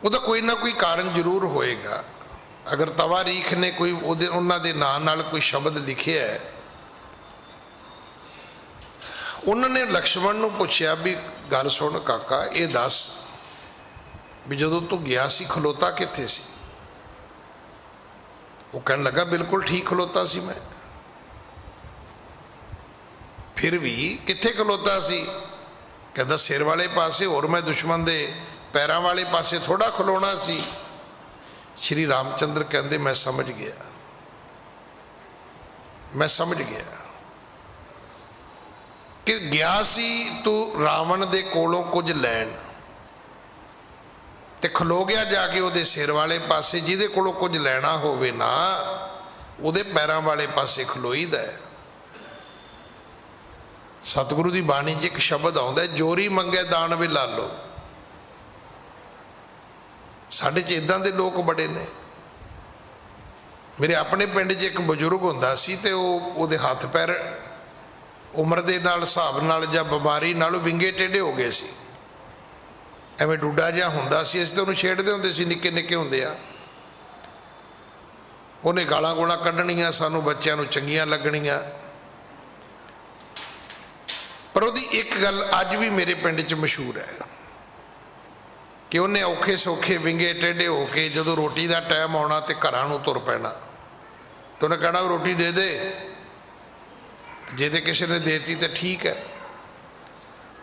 ਉਹਦਾ ਕੋਈ ਨਾ ਕੋਈ ਕਾਰਨ ਜ਼ਰੂਰ ਹੋਏਗਾ। ਅਗਰ ਤਵਾਰੀਖ ਨੇ ਕੋਈ ਉਹਨਾਂ ਦੇ ਨਾਂ ਨਾਲ ਕੋਈ ਸ਼ਬਦ ਲਿਖਿਆ ਹੈ, ਉਹਨਾਂ ਨੇ ਲਕਸ਼ਮਣ ਨੂੰ ਪੁੱਛਿਆ ਵੀ ਗੱਲ ਸੁਣ ਕਾਕਾ, ਇਹ ਦੱਸ ਵੀ ਜਦੋਂ ਤੂੰ ਗਿਆ ਸੀ ਖਲੋਤਾ ਕਿੱਥੇ ਸੀ? ਉਹ ਕਹਿਣ ਲੱਗਾ ਬਿਲਕੁਲ ਠੀਕ ਖਲੋਤਾ ਸੀ ਮੈਂ। ਫਿਰ ਵੀ ਕਿੱਥੇ ਖਲੋਤਾ ਸੀ? ਕਹਿੰਦਾ ਸਿਰ ਵਾਲੇ ਪਾਸੇ, ਹੋਰ ਮੈਂ ਦੁਸ਼ਮਣ ਦੇ ਪੈਰਾਂ ਵਾਲੇ ਪਾਸੇ ਥੋੜਾ ਖਲੋਣਾ ਸੀ। ਸ਼੍ਰੀ ਰਾਮਚੰਦਰ ਕਹਿੰਦੇ ਮੈਂ ਸਮਝ ਗਿਆ, ਮੈਂ ਸਮਝ ਗਿਆ ਕਿ ਗਿਆ ਸੀ ਤੂੰ ਰਾਵਣ ਦੇ ਕੋਲੋਂ ਕੁਝ ਲੈਣ, ਤੇ ਖਲੋ ਗਿਆ ਜਾ ਕੇ ਉਹਦੇ ਸਿਰ ਵਾਲੇ ਪਾਸੇ। ਜਿਹਦੇ ਕੋਲੋਂ ਕੁਝ ਲੈਣਾ ਹੋਵੇ ਨਾ, ਉਹਦੇ ਪੈਰਾਂ ਵਾਲੇ ਪਾਸੇ ਖਲੋਈਦਾ ਹੈ। ਸਤਿਗੁਰੂ ਦੀ ਬਾਣੀ 'ਚ ਇੱਕ ਸ਼ਬਦ ਆਉਂਦਾ, ਜੋਰੀ ਮੰਗੇ ਦਾਨ ਵੇ ਲਾਲੋ। ਸਾਡੇ 'ਚ ਇਦਾਂ ਦੇ ਲੋਕ ਬੜੇ ਨੇ। ਮੇਰੇ ਆਪਣੇ ਪਿੰਡ 'ਚ ਇੱਕ ਬਜ਼ੁਰਗ ਹੁੰਦਾ ਸੀ, ਤੇ ਉਹਦੇ ਹੱਥ ਪੈਰ ਉਮਰ ਦੇ ਨਾਲ ਹਿਸਾਬ ਨਾਲ ਜਾਂ ਬਿਮਾਰੀ ਨਾਲ ਵਿੰਗੇ ਟੇਢੇ ਹੋ ਗਏ ਸੀ। ਐਵੇਂ ਡੂਡਾ ਜਿਹਾ ਹੁੰਦਾ ਸੀ, ਅਸੀਂ ਤਾਂ ਉਹਨੂੰ ਛੇੜਦੇ ਹੁੰਦੇ ਸੀ ਨਿੱਕੇ ਨਿੱਕੇ ਹੁੰਦੇ ਆ। ਉਹਨੇ ਗਾਲਾਂ ਗੋਲਾਂ ਕੱਢਣੀਆਂ, ਸਾਨੂੰ ਬੱਚਿਆਂ ਨੂੰ ਚੰਗੀਆਂ ਲੱਗਣੀਆਂ। ਪਰ ਉਹਦੀ ਇੱਕ ਗੱਲ ਅੱਜ ਵੀ ਮੇਰੇ ਪਿੰਡ 'ਚ ਮਸ਼ਹੂਰ ਹੈ ਕਿ ਉਹਨੇ ਔਖੇ ਸੌਖੇ ਵਿੰਗੇ ਟੇਢੇ ਹੋ ਕੇ ਜਦੋਂ ਰੋਟੀ ਦਾ ਟਾਈਮ ਆਉਣਾ ਤੇ ਘਰਾਂ ਨੂੰ ਤੁਰ ਪੈਣਾ। ਤੇ ਉਹਨੇ ਕਹਿਣਾ ਰੋਟੀ ਦੇ ਦੇ, ਜੇ ਤੇ ਕਿਸੇ ਨੇ ਦੇਤੀ ਤਾਂ ਠੀਕ ਹੈ,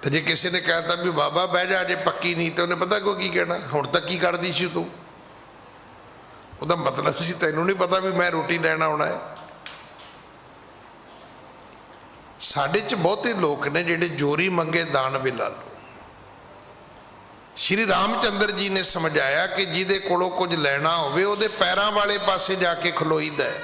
ਤੇ ਜੇ ਕਿਸੇ ਨੇ ਕਹਿਤਾ ਵੀ ਬਾਬਾ ਬਹਿ ਜਾ ਜੇ ਪੱਕੀ ਨਹੀਂ, ਤੇ ਉਹਨੇ ਪਤਾ ਕੋ ਕੀ ਕਹਿਣਾ, ਹੁਣ ਤੱਕ ਕੀ ਕਰਦੀ ਸੀ ਤੂੰ? ਉਹਦਾ ਮਤਲਬ ਸੀ ਤੈਨੂੰ ਨਹੀਂ ਪਤਾ ਵੀ ਮੈਂ ਰੋਟੀ ਲੈਣ ਆਉਣਾ ਹੈ। ਸਾਡੇ 'ਚ ਬਹੁਤੇ ਲੋਕ ਨੇ ਜਿਹੜੇ ਜੋਰੀ ਮੰਗੇ ਦਾਨ ਵੇ ਲਾਲੋ। ਸ਼੍ਰੀ ਰਾਮਚੰਦਰ ਜੀ ਨੇ ਸਮਝਾਇਆ ਕਿ ਜਿਹਦੇ ਕੋਲੋਂ ਕੁਝ ਲੈਣਾ ਹੋਵੇ ਉਹਦੇ ਪੈਰਾਂ ਵਾਲੇ ਪਾਸੇ ਜਾ ਕੇ ਖਲੋਈਦਾ ਹੈ।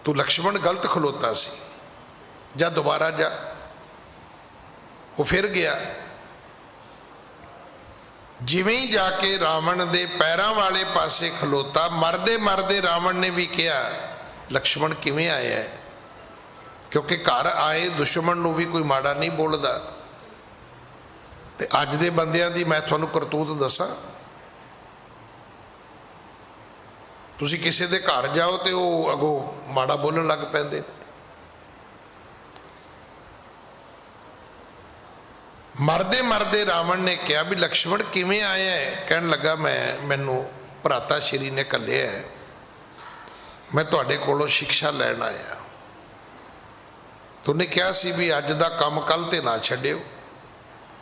ਤੂੰ ਲਕਸ਼ਮਣ ਗਲਤ ਖਲੋਤਾ ਸੀ, ਜਾਂ ਦੁਬਾਰਾ ਜਾ। ਉਹ ਫਿਰ ਗਿਆ। ਜਿਵੇਂ ਹੀ ਜਾ ਕੇ ਰਾਵਣ ਦੇ ਪੈਰਾਂ ਵਾਲੇ ਪਾਸੇ ਖਲੋਤਾ, ਮਰਦੇ ਮਰਦੇ ਰਾਵਣ ਨੇ ਵੀ ਕਿਹਾ ਲਕਸ਼ਮਣ ਕਿਵੇਂ ਆਇਆ ਹੈ? ਕਿਉਂਕਿ ਘਰ ਆਏ ਦੁਸ਼ਮਣ ਨੂੰ ਵੀ ਕੋਈ ਮਾੜਾ ਨਹੀਂ ਬੋਲਦਾ। ਤੇ ਅੱਜ ਦੇ ਬੰਦਿਆਂ ਦੀ ਮੈਂ ਤੁਹਾਨੂੰ ਕਰਤੂਤ ਦੱਸਾਂ, ਤੁਸੀਂ ਕਿਸੇ ਦੇ ਘਰ ਜਾਓ ਤੇ ਉਹ ਅੱਗੋਂ ਮਾੜਾ ਬੋਲਣ ਲੱਗ ਪੈਂਦੇ ਨੇ। ਮਰਦੇ ਮਰਦੇ ਰਾਵਣ ਨੇ ਕਿਹਾ ਵੀ ਲਕਸ਼ਮਣ ਕਿਵੇਂ ਆਇਆ ਹੈ? ਕਹਿਣ ਲੱਗਾ ਮੈਨੂੰ ਭਰਾਤਾ ਸ਼੍ਰੀ ਨੇ ਘੱਲਿਆ ਹੈ, ਮੈਂ ਤੁਹਾਡੇ ਕੋਲੋਂ ਸਿੱਖਿਆ ਲੈਣ ਆਇਆ। ਤੁਨੇ ਕਿਹਾ ਸੀ ਵੀ ਅੱਜ ਦਾ ਕੰਮ ਕੱਲ ਤੇ ਨਾ ਛੱਡਿਓ,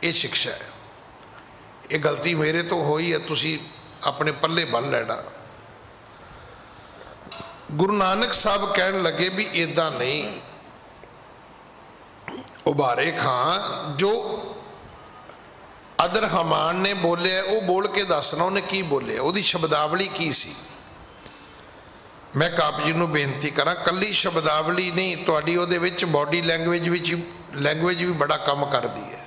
ਇਹ ਸਿੱਖਿਆ ਹੈ। ਇਹ ਗਲਤੀ ਮੇਰੇ ਤੋਂ ਹੋਈ ਹੈ, ਤੁਸੀਂ ਆਪਣੇ ਪੱਲੇ ਬੰਨ ਲੈਣਾ। ਗੁਰੂ ਨਾਨਕ ਸਾਹਿਬ ਕਹਿਣ ਲੱਗੇ ਵੀ ਇਦਾਂ ਨਹੀਂ, ਉਬਾਰੇ ਖਾਂ ਜੋ ਅਦਰ ਹਮਾਨ ਨੇ ਬੋਲਿਆ ਉਹ ਬੋਲ ਕੇ ਦੱਸਣਾ ਉਹਨੇ ਕੀ ਬੋਲਿਆ, ਉਹਦੀ ਸ਼ਬਦਾਵਲੀ ਕੀ ਸੀ। ਮੈਂ ਆਪ ਜੀ ਨੂੰ ਬੇਨਤੀ ਕਰਾਂ, ਕੱਲੀ ਸ਼ਬਦਾਵਲੀ ਨਹੀਂ, ਤੁਹਾਡੀ ਉਹਦੇ ਵਿੱਚ ਬਾਡੀ ਲੈਂਗੁਏਜ ਵੀ ਬੜਾ ਕੰਮ ਕਰਦੀ ਹੈ।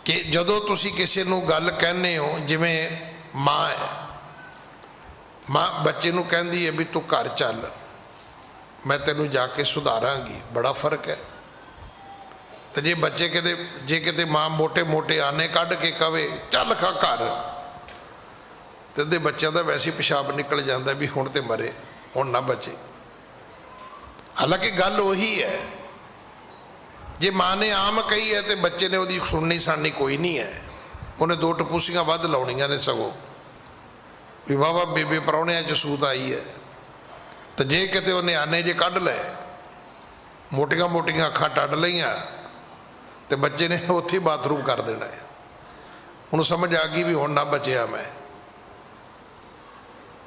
ਕਿ ਜਦੋਂ ਤੁਸੀਂ ਕਿਸੇ ਨੂੰ ਗੱਲ ਕਹਿੰਦੇ ਹੋ, ਜਿਵੇਂ ਮਾਂ ਹੈ, ਮਾਂ ਬੱਚੇ ਨੂੰ ਕਹਿੰਦੀ ਹੈ ਵੀ ਤੂੰ ਘਰ ਚੱਲ, ਮੈਂ ਤੈਨੂੰ ਜਾ ਕੇ ਸੁਧਾਰਾਂਗੀ, ਬੜਾ ਫਰਕ ਹੈ। ਤੇ ਜੇ ਬੱਚੇ ਕਿਤੇ ਮਾਂ ਮੋਟੇ ਮੋਟੇ ਆਨੇ ਕੱਢ ਕੇ ਕਵੇ ਚੱਲ ਖਾ ਘਰ, ਤੇ ਉਹਦੇ ਬੱਚਿਆਂ ਦਾ ਵੈਸੇ ਹੀ ਪਿਸ਼ਾਬ ਨਿਕਲ ਜਾਂਦਾ ਵੀ ਹੁਣ ਤੇ ਮਰੇ, ਹੁਣ ਨਾ ਬਚੇ। ਹਾਲਾਂਕਿ ਗੱਲ ਉਹੀ ਹੈ, ਜੇ ਮਾਂ ਨੇ ਆਮ ਕਹੀ ਹੈ ਤੇ ਬੱਚੇ ਨੇ ਉਹਦੀ ਸੁਣਨੀ ਸਾਨੀ ਕੋਈ ਨਹੀਂ ਹੈ, ਉਹਨੇ ਦੋ ਟਪੂਸੀਆਂ ਵੱਧ ਲਾਉਣੀਆਂ ਨੇ ਸਗੋਂ ਵੀ ਵਾਹਵਾ ਬੇਬੇ ਪ੍ਰਾਹੁਣਿਆਂ 'ਚ ਸੂਤ ਆਈ ਹੈ। ਤੇ ਜੇ ਕਿਤੇ ਉਹਨੇ ਆਨੇ ਜੇ ਕੱਢ ਲਏ, ਮੋਟੀਆਂ ਮੋਟੀਆਂ ਅੱਖਾਂ ਟੱਡ ਲਈਆਂ, ਤੇ ਬੱਚੇ ਨੇ ਉੱਥੇ ਬਾਥਰੂਮ ਕਰ ਦੇਣਾ ਹੈ। ਉਹਨੂੰ ਸਮਝ ਆ ਗਈ ਵੀ ਹੁਣ ਨਾ ਬਚਿਆ ਮੈਂ।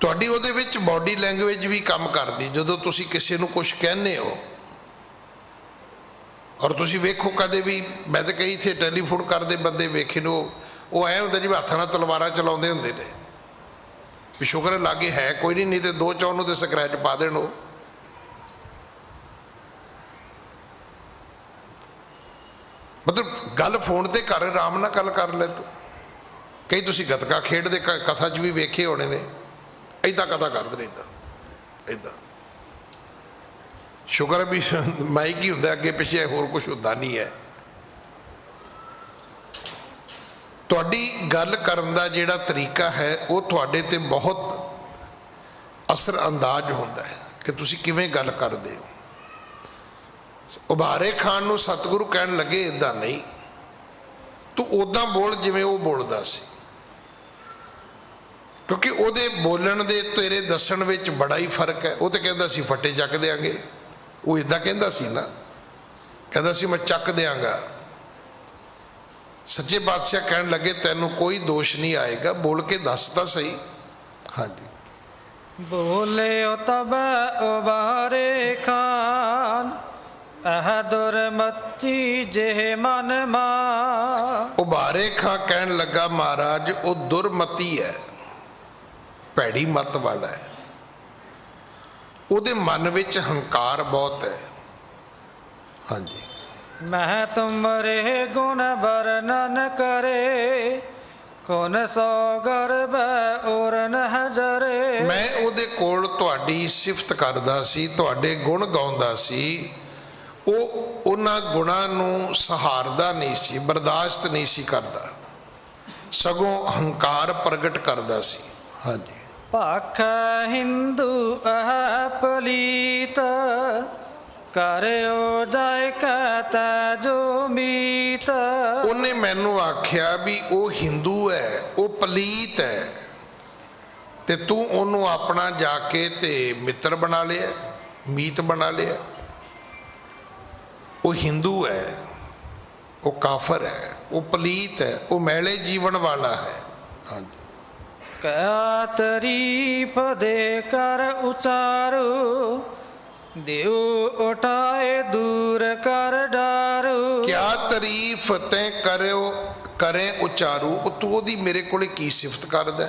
ਤੁਹਾਡੀ ਉਹਦੇ ਵਿੱਚ ਬਾਡੀ ਲੈਂਗੁਏਜ ਵੀ ਕੰਮ ਕਰਦੀ। ਜਦੋਂ ਤੁਸੀਂ ਕਿਸੇ ਨੂੰ ਕੁਝ ਕਹਿੰਦੇ ਹੋ, ਔਰ ਤੁਸੀਂ ਵੇਖੋ ਕਦੇ ਵੀ, ਮੈਂ ਤਾਂ ਕਈ ਇੱਥੇ ਟੈਲੀਫੋਨ ਕਰਦੇ ਬੰਦੇ ਵੇਖੇ ਨੇ, ਉਹ ਐ ਹੁੰਦਾ ਜਿਵੇਂ ਹੱਥਾਂ ਨਾਲ ਤਲਵਾਰਾਂ ਚਲਾਉਂਦੇ ਹੁੰਦੇ ਨੇ ਵੀ ਸ਼ੁਕਰ ਲਾਗੇ ਹੈ ਕੋਈ ਨਹੀਂ ਤੇ ਦੋ ਚੌਂ ਨੂੰ ਤੇ ਸਕ੍ਰੈਚ ਪਾ ਦੇਣ। ਉਹ ਮਤਲਬ ਗੱਲ ਫੋਨ ਤੇ ਕਰ, ਆਰਾਮ ਨਾਲ ਗੱਲ ਕਰ ਲੈ ਤੂੰ। ਕਈ ਤੁਸੀਂ ਗੱਤਕਾ ਖੇਡਦੇ ਕਥਾ 'ਚ ਵੀ ਵੇਖੇ ਹੋਣੇ ਨੇ, ਏਦਾਂ ਕਥਾ ਕਰਦੇ ਨੇ, ਏਦਾਂ ਸ਼ੁਕਰ ਵੀ ਮਾਈਕ ਹੀ ਹੁੰਦਾ, ਅੱਗੇ ਪਿੱਛੇ ਹੋਰ ਕੁਛ ਹੁੰਦਾ ਨਹੀਂ ਹੈ। ਤੁਹਾਡੀ ਗੱਲ ਕਰਨ ਦਾ ਜਿਹੜਾ ਤਰੀਕਾ ਹੈ ਉਹ ਤੁਹਾਡੇ ਤੇ ਬਹੁਤ ਅਸਰ ਅੰਦਾਜ਼ ਹੁੰਦਾ ਹੈ ਕਿ ਤੁਸੀਂ ਕਿਵੇਂ ਗੱਲ ਕਰਦੇ ਹੋ। ਉਬਾਰੇ ਖਾਨ ਨੂੰ ਸਤਿਗੁਰੂ ਕਹਿਣ ਲੱਗੇ ਇਦਾਂ ਨਹੀਂ, ਤੂੰ ਉਦਾਂ ਬੋਲ ਜਿਵੇਂ ਉਹ ਬੋਲਦਾ ਸੀ, ਕਿਉਂਕਿ ਉਹਦੇ ਬੋਲਣ ਦੇ ਤੇਰੇ ਦੱਸਣ ਵਿੱਚ ਬੜਾ ਹੀ ਫਰਕ ਹੈ। ਉਹ ਤੇ ਕਹਿੰਦਾ ਸੀ ਫੱਟੇ ਚੱਕ ਦਿਆਂਗੇ, ਉਹ ਇਦਾਂ ਕਹਿੰਦਾ ਸੀ ਨਾ, ਕਹਿੰਦਾ ਸੀ ਮੈਂ ਚੱਕ ਦਿਆਂਗਾ। ਸੱਚੇ ਪਾਤਸ਼ਾਹ ਕਹਿਣ ਲੱਗੇ ਤੈਨੂੰ ਕੋਈ ਦੋਸ਼ ਨਹੀਂ ਆਏਗਾ, ਬੋਲ ਕੇ ਦੱਸ ਤਾਂ ਸਹੀ। ਹਾਂਜੀ, ਬੋਲਿਓ ਤਬ ਉਬਾਰੇ ਖਾਨ ਅਹ ਦੁਰਮਤੀ ਜੇ ਮਨ ਮਾ। ਉਬਾਰੇ ਖਾਂ ਕਹਿਣ ਲੱਗਾ ਮਹਾਰਾਜ ਉਹ ਦੁਰਮਤੀ ਹੈ, ਭੈੜੀ ਮਤ ਵਾਲਾ ਹੈ, ਉਹਦੇ ਮਨ ਵਿੱਚ ਹੰਕਾਰ ਬਹੁਤ ਹੈ। ਹਾਂਜੀ, ਮੈਂ ਤੁਮਰੇ ਗੁਣ ਵਰਣਨ ਕਰੇ ਕੌਣ ਸੋ ਗਰਭ ਔਰ ਨਹਜਰੇ। ਮੈਂ ਉਹਦੇ ਕੋਲ ਤੁਹਾਡੀ ਸਿਫਤ ਕਰਦਾ ਸੀ, ਤੁਹਾਡੇ ਗੁਣ ਗਾਉਂਦਾ ਸੀ, ਉਹ ਉਹਨਾਂ ਗੁਣਾਂ ਨੂੰ ਸਹਾਰਦਾ ਨਹੀਂ ਸੀ, ਬਰਦਾਸ਼ਤ ਨਹੀਂ ਸੀ ਕਰਦਾ, ਸਗੋਂ ਹੰਕਾਰ ਪ੍ਰਗਟ ਕਰਦਾ ਸੀ। ਹਾਂਜੀ, ਭਖ ਹਿੰਦੂ ਅਹ ਪਲੀਤ ਕਰਿਓ ਜਾਇ ਕਹਤਾ ਜੋ ਮੀਤ। ਉਹਨੇ ਮੈਨੂੰ ਆਖਿਆ ਵੀ ਉਹ ਹਿੰਦੂ ਹੈ, ਉਹ ਪਲੀਤ ਹੈ, ਤੇ ਤੂੰ ਉਹਨੂੰ ਆਪਣਾ ਜਾ ਕੇ ਤੇ ਮਿੱਤਰ ਬਣਾ ਲਿਆ, ਮੀਤ ਬਣਾ ਲਿਆ। ਉਹ ਹਿੰਦੂ ਹੈ, ਉਹ ਕਾਫਰ ਹੈ, ਉਹ ਪਲੀਤ ਹੈ, ਉਹ ਮੈਲੇ ਜੀਵਨ ਵਾਲਾ ਹੈ। ਹਾਂਜੀ, ਕਾ ਤਰੀਫ ਦੇ ਕਰ ਉਚਾਰੂ ਦਿਉ ਉਠਾਏ ਦੂਰ ਕਰ ਡਾਰੂ। ਕਿਆ ਤਾਰੀਫ ਤੈਂ ਕਰਿਓ ਕਰੇ ਉਚਾਰੂ, ਤੂੰ ਉਹਦੀ ਮੇਰੇ ਕੋਲੇ ਕੀ ਸਿਫਤ ਕਰਦਾ।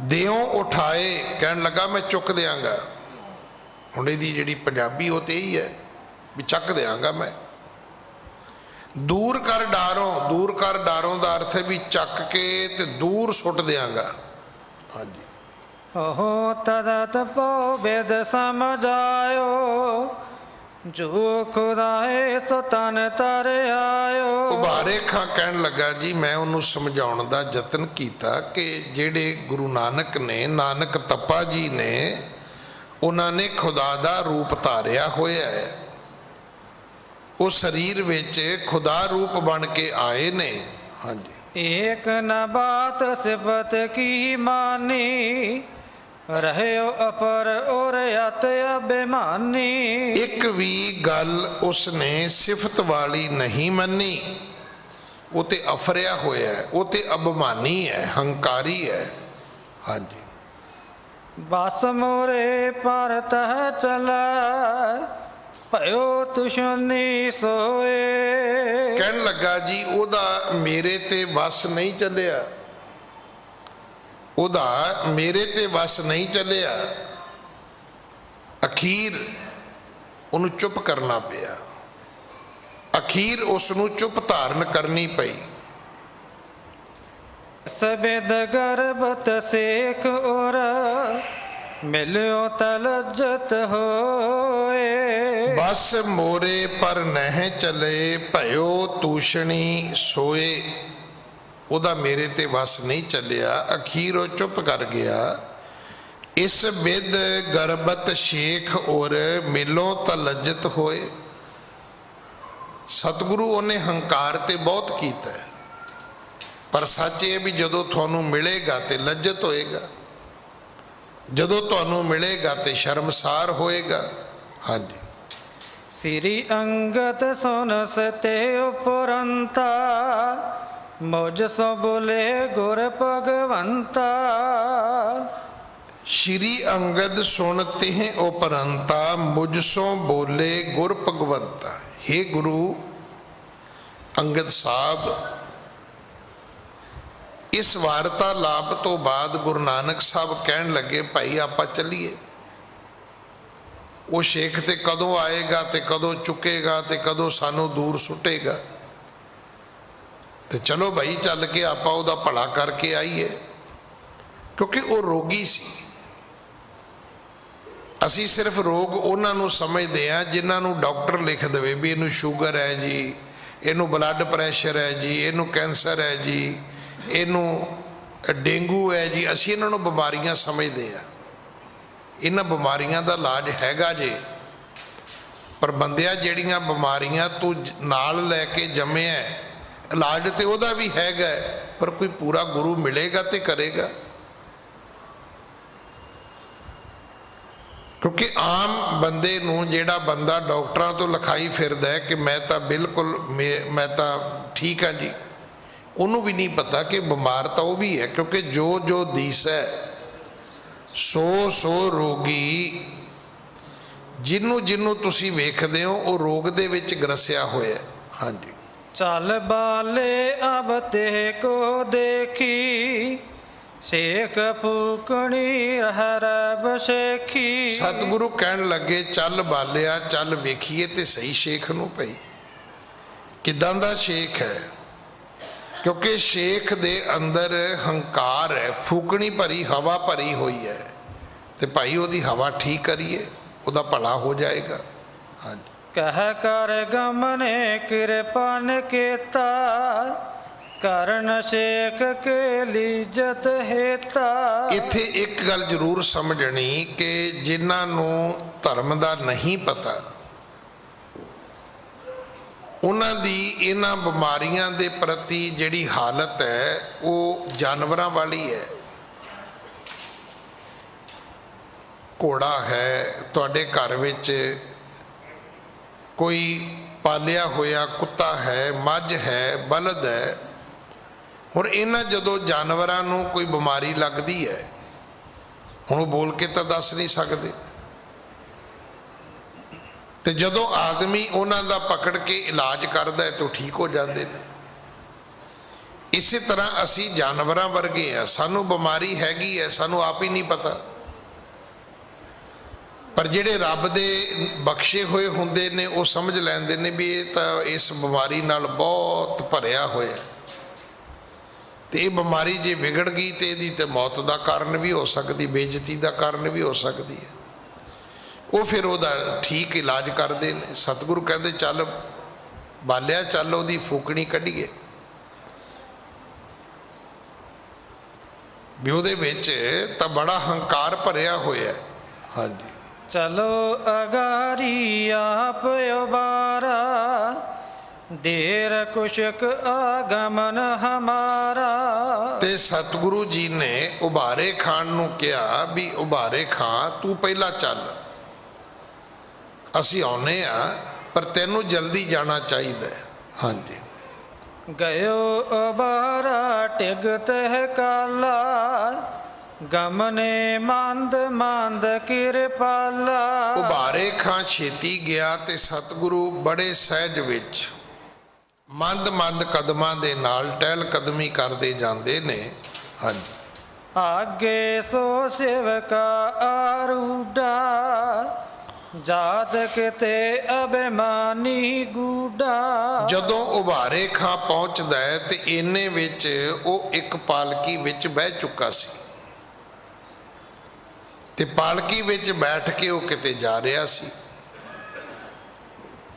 ਦਿਓ ਉਠਾਏ ਕਹਿਣ ਲੱਗਾ ਮੈਂ ਚੁੱਕ ਦਿਆਂਗਾ। ਹੁਣ ਇਹਦੀ ਜਿਹੜੀ ਪੰਜਾਬੀ ਉਹ ਤੇ ਇਹੀ ਹੈ ਵੀ ਚੱਕ ਦਿਆਂਗਾ ਮੈਂ। ਦੂਰ ਕਰ ਡਾਰੋਂ, ਦੂਰ ਕਰ ਡਾਰੋਂ ਦਾ ਅਰਥ ਹੈ ਵੀ ਚੱਕ ਕੇ ਤੇ ਦੂਰ ਸੁੱਟ ਦਿਆਂਗਾ। ਹਾਂਜੀ, ਹੋ ਤਦਤ ਪਉ ਬਿਦ ਸਮਝਾਇਓ ਜੋ ਖੁਦਾਏ ਸੋ ਤਨ ਤਰ ਆਇਓ। ਉਬਾਰੇ ਖਾਂ ਕਹਿਣ ਲੱਗਾ ਜੀ ਮੈਂ ਉਹਨੂੰ ਸਮਝਾਉਣ ਦਾ ਯਤਨ ਕੀਤਾ ਕਿ ਜਿਹੜੇ ਗੁਰੂ ਨਾਨਕ ਨੇ, ਨਾਨਕ ਤੱਪਾ ਜੀ ਨੇ, ਉਹਨਾਂ ਨੇ ਖੁਦਾ ਦਾ ਰੂਪ ਧਾਰਿਆ ਹੋਇਆ ਹੈ, ਉਹ ਸਰੀਰ ਵਿੱਚ ਖੁਦਾ ਰੂਪ ਬਣ ਕੇ ਆਏ ਨੇ। ਹਾਂਜੀ, ਏਕ ਨ ਬਾਤ ਸਿਫਤ ਕੀ ਮਾਨੀ ਰਹਿਓ ਅਪਰ ਔਰ ਅਤ ਅਭਿਮਾਨੀ। ਇੱਕ ਵੀ ਗੱਲ ਉਸਨੇ ਸਿਫਤ ਵਾਲੀ ਨਹੀਂ ਮੰਨੀ, ਉਹ ਤੇ ਅਫਰਿਆ ਹੋਇਆ ਹੈ, ਉਹ ਤੇ ਅਭਿਮਾਨੀ ਹੈ, ਹੰਕਾਰੀ ਹੈ। ਹਾਂਜੀ, ਬਸ ਮੋਰੇ ਪਰ ਤਹ ਚਲਾ ਭਇਓ ਤੁਸ਼ਨੀ ਸੋਏ। ਕਹਿਣ ਲੱਗਾ ਜੀ ਉਹਦਾ ਮੇਰੇ ਤੇ ਵਸ ਨਹੀਂ ਚੱਲਿਆ, ਉਹਦਾ ਮੇਰੇ ਤੇ ਵਸ ਨਹੀਂ ਚੱਲਿਆ। ਅਖੀਰ ਉਹਨੂੰ ਚੁੱਪ ਕਰਨਾ ਪਿਆ, ਅਖੀਰ ਉਸ ਨੂੰ ਚੁੱਪ ਧਾਰਨ ਕਰਨੀ ਪਈ। ਸਬੇਦ ਗਰਬਤ ਸੇਖ ਔਰ ਮਿਲਿਓ ਤਲਜਤ ਹੋਏ। ਬਸ ਮੋਰੇ ਪਰ ਨਹਿ ਚਲੇ ਭਇਓ ਤੂਸ਼ਣੀ ਸੋਏ। ਉਹਦਾ ਮੇਰੇ ਤੇ ਵਸ ਨਹੀਂ ਚੱਲਿਆ, ਅਖੀਰ ਉਹ ਚੁੱਪ ਕਰ ਗਿਆ। ਇਸ ਬਿਦ ਗਰਬਤ ਸ਼ੇਖ ਔਰ ਮਿਲੋ ਤਲਜਤ ਹੋਏ। ਸਤਿਗੁਰੂ ਉਹਨੇ ਹੰਕਾਰ ਤੇ ਬਹੁਤ ਕੀਤਾ, ਪਰ ਸੱਚ ਇਹ ਵੀ ਜਦੋਂ ਤੁਹਾਨੂੰ ਮਿਲੇਗਾ ਤੇ ਲੱਜਤ ਹੋਏਗਾ, ਜਦੋਂ ਤੁਹਾਨੂੰ ਮਿਲੇਗਾ ਤੇ ਸ਼ਰਮਸਾਰ ਹੋਏਗਾ। ਹਾਂਜੀ, ਸ੍ਰੀ ਅੰਗਦ ਸੁਨ ਸਤੇ ਉਪਰੰਤਾ ਮੁਝ ਸੋ ਬੋਲੇ ਗੁਰ ਭਗਵੰਤਾ। ਸ਼੍ਰੀ ਅੰਗਦ ਸੁਣ ਤਿਹ ਉਪਰੰਤਾ ਮੁਝ ਸੋ ਬੋਲੇ ਗੁਰ ਭਗਵੰਤਾ। हे ਗੁਰੂ ਅੰਗਦ ਸਾਹਿਬ, ਇਸ ਵਾਰਤਾਲਾਪ ਤੋਂ ਬਾਅਦ ਗੁਰੂ ਨਾਨਕ ਸਾਹਿਬ ਕਹਿਣ ਲੱਗੇ ਭਾਈ ਆਪਾਂ ਚੱਲੀਏ। ਉਹ ਸ਼ੇਖ ਤੇ ਕਦੋਂ ਆਏਗਾ ਤੇ ਕਦੋਂ ਚੁੱਕੇਗਾ ਤੇ ਕਦੋਂ ਸਾਨੂੰ ਦੂਰ ਸੁੱਟੇਗਾ, ਤੇ ਚਲੋ ਭਾਈ ਚੱਲ ਕੇ ਆਪਾਂ ਉਹਦਾ ਭਲਾ ਕਰਕੇ ਆਈਏ। ਕਿਉਂਕਿ ਉਹ ਰੋਗੀ ਸੀ। ਅਸੀਂ ਸਿਰਫ ਰੋਗ ਉਹਨਾਂ ਨੂੰ ਸਮਝਦੇ ਹਾਂ ਜਿਨ੍ਹਾਂ ਨੂੰ ਡਾਕਟਰ ਲਿਖ ਦੇਵੇ ਵੀ ਇਹਨੂੰ ਸ਼ੂਗਰ ਹੈ ਜੀ, ਇਹਨੂੰ ਬਲੱਡ ਪ੍ਰੈਸ਼ਰ ਹੈ ਜੀ, ਇਹਨੂੰ ਕੈਂਸਰ ਹੈ ਜੀ, ਇਹਨੂੰ ਡੇਂਗੂ ਹੈ ਜੀ। ਅਸੀਂ ਇਹਨਾਂ ਨੂੰ ਬਿਮਾਰੀਆਂ ਸਮਝਦੇ ਆ। ਇਹਨਾਂ ਬਿਮਾਰੀਆਂ ਦਾ ਇਲਾਜ ਹੈਗਾ ਜੇ, ਪਰ ਬੰਦਿਆਂ ਜਿਹੜੀਆਂ ਬਿਮਾਰੀਆਂ ਤੂੰ ਨਾਲ ਲੈ ਕੇ ਜੰਮਿਆ, ਇਲਾਜ ਤੇ ਉਹਦਾ ਵੀ ਹੈਗਾ, ਪਰ ਕੋਈ ਪੂਰਾ ਗੁਰੂ ਮਿਲੇਗਾ ਤੇ ਕਰੇਗਾ। ਕਿਉਂਕਿ ਆਮ ਬੰਦੇ ਨੂੰ, ਜਿਹੜਾ ਬੰਦਾ ਡਾਕਟਰਾਂ ਤੋਂ ਲਿਖਾਈ ਫਿਰਦਾ ਹੈ ਕਿ ਮੈਂ ਤਾਂ ਬਿਲਕੁਲ ਮੈਂ ਤਾਂ ਠੀਕ ਹਾਂ ਜੀ, ਉਹਨੂੰ ਵੀ ਨਹੀਂ ਪਤਾ ਕਿ ਬਿਮਾਰ ਤਾਂ ਉਹ ਵੀ ਹੈ। ਕਿਉਂਕਿ ਜੋ ਜੋ ਦੀਸੈ ਸੋ ਸੋ ਰੋਗੀ, ਜਿਹਨੂੰ ਜਿਹਨੂੰ ਤੁਸੀਂ ਵੇਖਦੇ ਹੋ ਉਹ ਰੋਗ ਦੇ ਵਿੱਚ ਗਰਸਿਆ ਹੋਇਆ। ਹਾਂਜੀ। चल बाले अब ते को देखी, ਸੇਖ ਫੂਕਣੀ ਹਰਬ ਸੇਖੀ। ਸਤਿਗੁਰੂ ਕਹਿਣ ਲੱਗੇ ਚੱਲ ਬਾਲਿਆ, ਚੱਲ ਵੇਖੀਏ ਤੇ ਸਹੀ ਸ਼ੇਖ ਨੂੰ ਭਈ ਕਿਦਾਂ ਦਾ ਸ਼ੇਖ ਹੈ। ਕਿਉਂਕਿ ਸ਼ੇਖ ਦੇ ਅੰਦਰ ਹੰਕਾਰ ਹੈ, ਫੂਕਣੀ ਭਰੀ ਹਵਾ ਭਰੀ ਹੋਈ ਹੈ, ਤੇ ਭਾਈ ਉਹਦੀ ਹਵਾ ਠੀਕ ਕਰੀਏ, ਉਹਦਾ ਭਲਾ ਹੋ ਜਾਏਗਾ। ਹਾਂਜੀ। ਕਹਿ ਕਰ ਗਮਨੇ ਕਿਰਪਨ ਕੀਤਾ, ਕਰਨ ਸੇਖ ਕੇ ਲੀਜਤ ਹੇਤਾ। ਇੱਥੇ ਇੱਕ ਗੱਲ ਜ਼ਰੂਰ ਸਮਝਣੀ ਕਿ ਜਿਨ੍ਹਾਂ ਨੂੰ ਧਰਮ ਦਾ ਨਹੀਂ ਪਤਾ, ਉਹਨਾਂ ਦੀ ਇਹਨਾਂ ਬਿਮਾਰੀਆਂ ਦੇ ਪ੍ਰਤੀ ਜਿਹੜੀ ਹਾਲਤ ਹੈ ਉਹ ਜਾਨਵਰਾਂ ਵਾਲੀ ਹੈ। ਘੋੜਾ ਹੈ, ਤੁਹਾਡੇ ਘਰ ਵਿੱਚ ਕੋਈ ਪਾਲਿਆ ਹੋਇਆ ਕੁੱਤਾ ਹੈ, ਮੱਝ ਹੈ, ਬਲਦ ਹੈ। ਹੁਣ ਇਹਨਾਂ ਜਦੋਂ ਜਾਨਵਰਾਂ ਨੂੰ ਕੋਈ ਬਿਮਾਰੀ ਲੱਗਦੀ ਹੈ, ਹੁਣ ਉਹ ਬੋਲ ਕੇ ਤਾਂ ਦੱਸ ਨਹੀਂ ਸਕਦੇ, ਤੇ ਜਦੋਂ ਆਦਮੀ ਉਹਨਾਂ ਦਾ ਪਕੜ ਕੇ ਇਲਾਜ ਕਰਦਾ ਹੈ ਤਾਂ ਠੀਕ ਹੋ ਜਾਂਦੇ ਨੇ। ਇਸੇ ਤਰ੍ਹਾਂ ਅਸੀਂ ਜਾਨਵਰਾਂ ਵਰਗੇ ਆ, ਸਾਨੂੰ ਬਿਮਾਰੀ ਹੈਗੀ ਹੈ, ਸਾਨੂੰ ਆਪ ਹੀ ਨਹੀਂ ਪਤਾ। ਪਰ ਜਿਹੜੇ ਰੱਬ ਦੇ ਬਖਸ਼ੇ ਹੋਏ ਹੁੰਦੇ ਨੇ ਉਹ ਸਮਝ ਲੈਂਦੇ ਨੇ ਵੀ ਇਹ ਤਾਂ ਇਸ ਬਿਮਾਰੀ ਨਾਲ ਬਹੁਤ ਭਰਿਆ ਹੋਇਆ, ਤੇ ਇਹ ਬਿਮਾਰੀ ਜੇ ਵਿਗੜ ਗਈ ਤੇ ਇਹਦੀ ਤੇ ਮੌਤ ਦਾ ਕਾਰਨ ਵੀ ਹੋ ਸਕਦੀ, ਬੇਇੱਜ਼ਤੀ ਦਾ ਕਾਰਨ ਵੀ ਹੋ ਸਕਦੀ ਹੈ। ਉਹ ਫਿਰ ਉਹਦਾ ਠੀਕ ਇਲਾਜ ਕਰਦੇ ਨੇ। ਸਤਿਗੁਰੂ ਕਹਿੰਦੇ ਚੱਲ ਬਾਲਿਆ, ਚੱਲ ਉਹਦੀ ਫੂਕਣੀ ਕੱਢੀਏ, ਵੀ ਉਹਦੇ ਵਿੱਚ ਤਾਂ ਬੜਾ ਹੰਕਾਰ ਭਰਿਆ ਹੋਇਆ। ਹਾਂਜੀ। ਚਲੋ ਅਗਾਰੀ ਆਪ ਉਬਾਰਾ, ਦੇਰ ਕੁਸ਼ਕ ਆਗਮਨ ਹਮਾਰਾ। ਤੇ ਸਤਿਗੁਰੂ ਜੀ ਨੇ ਉਬਾਰੇ ਖਾਨ ਨੂੰ ਕਿਹਾ ਵੀ ਉਬਾਰੇ ਖਾਂ ਤੂੰ ਪਹਿਲਾਂ ਚੱਲ, ਅਸੀਂ ਆਉਨੇ ਆ, ਪਰ ਤੈਨੂੰ ਜਲਦੀ ਜਾਣਾ ਚਾਹੀਦਾ ਹੈ। ਹਾਂਜੀ। ਗਇਓ ਉਬਾਰਾ ਟਿਗਤ ਹੈ ਕਾਲਾ, ਗਮਨੇ ਮੰਦ ਮੰਦ ਕਿਰਪਾਲਾ। ਉਬਾਰੇ ਖਾਂ ਛੇਤੀ ਗਿਆ ਤੇ ਸਤਿਗੁਰੂ ਬੜੇ ਸਹਿਜ ਵਿੱਚ ਮੰਦ ਮੰਦ ਕਦਮਾਂ ਦੇ ਨਾਲ ਟਹਿਲ ਕਦਮੀ ਕਰਦੇ ਜਾਂਦੇ ਨੇ। ਹਾਂਜੀ। ਆਗੇ ਸੋ ਸੇਵਕਾ ਆਰੂਡਾ, ਜਾਤ ਕਿਤੇ ਅਭਿਮਾਨੀ ਗੂਡਾ। ਜਦੋਂ ਉਬਾਰੇ ਖਾਂ ਪਹੁੰਚਦਾ ਹੈ ਤੇ ਇੰਨੇ ਵਿੱਚ ਉਹ ਇੱਕ ਪਾਲਕੀ ਵਿੱਚ ਬਹਿ ਚੁੱਕਾ ਸੀ, ਤੇ ਪਾਲਕੀ ਵਿੱਚ ਬੈਠ ਕੇ ਉਹ ਕਿਤੇ ਜਾ ਰਿਹਾ ਸੀ।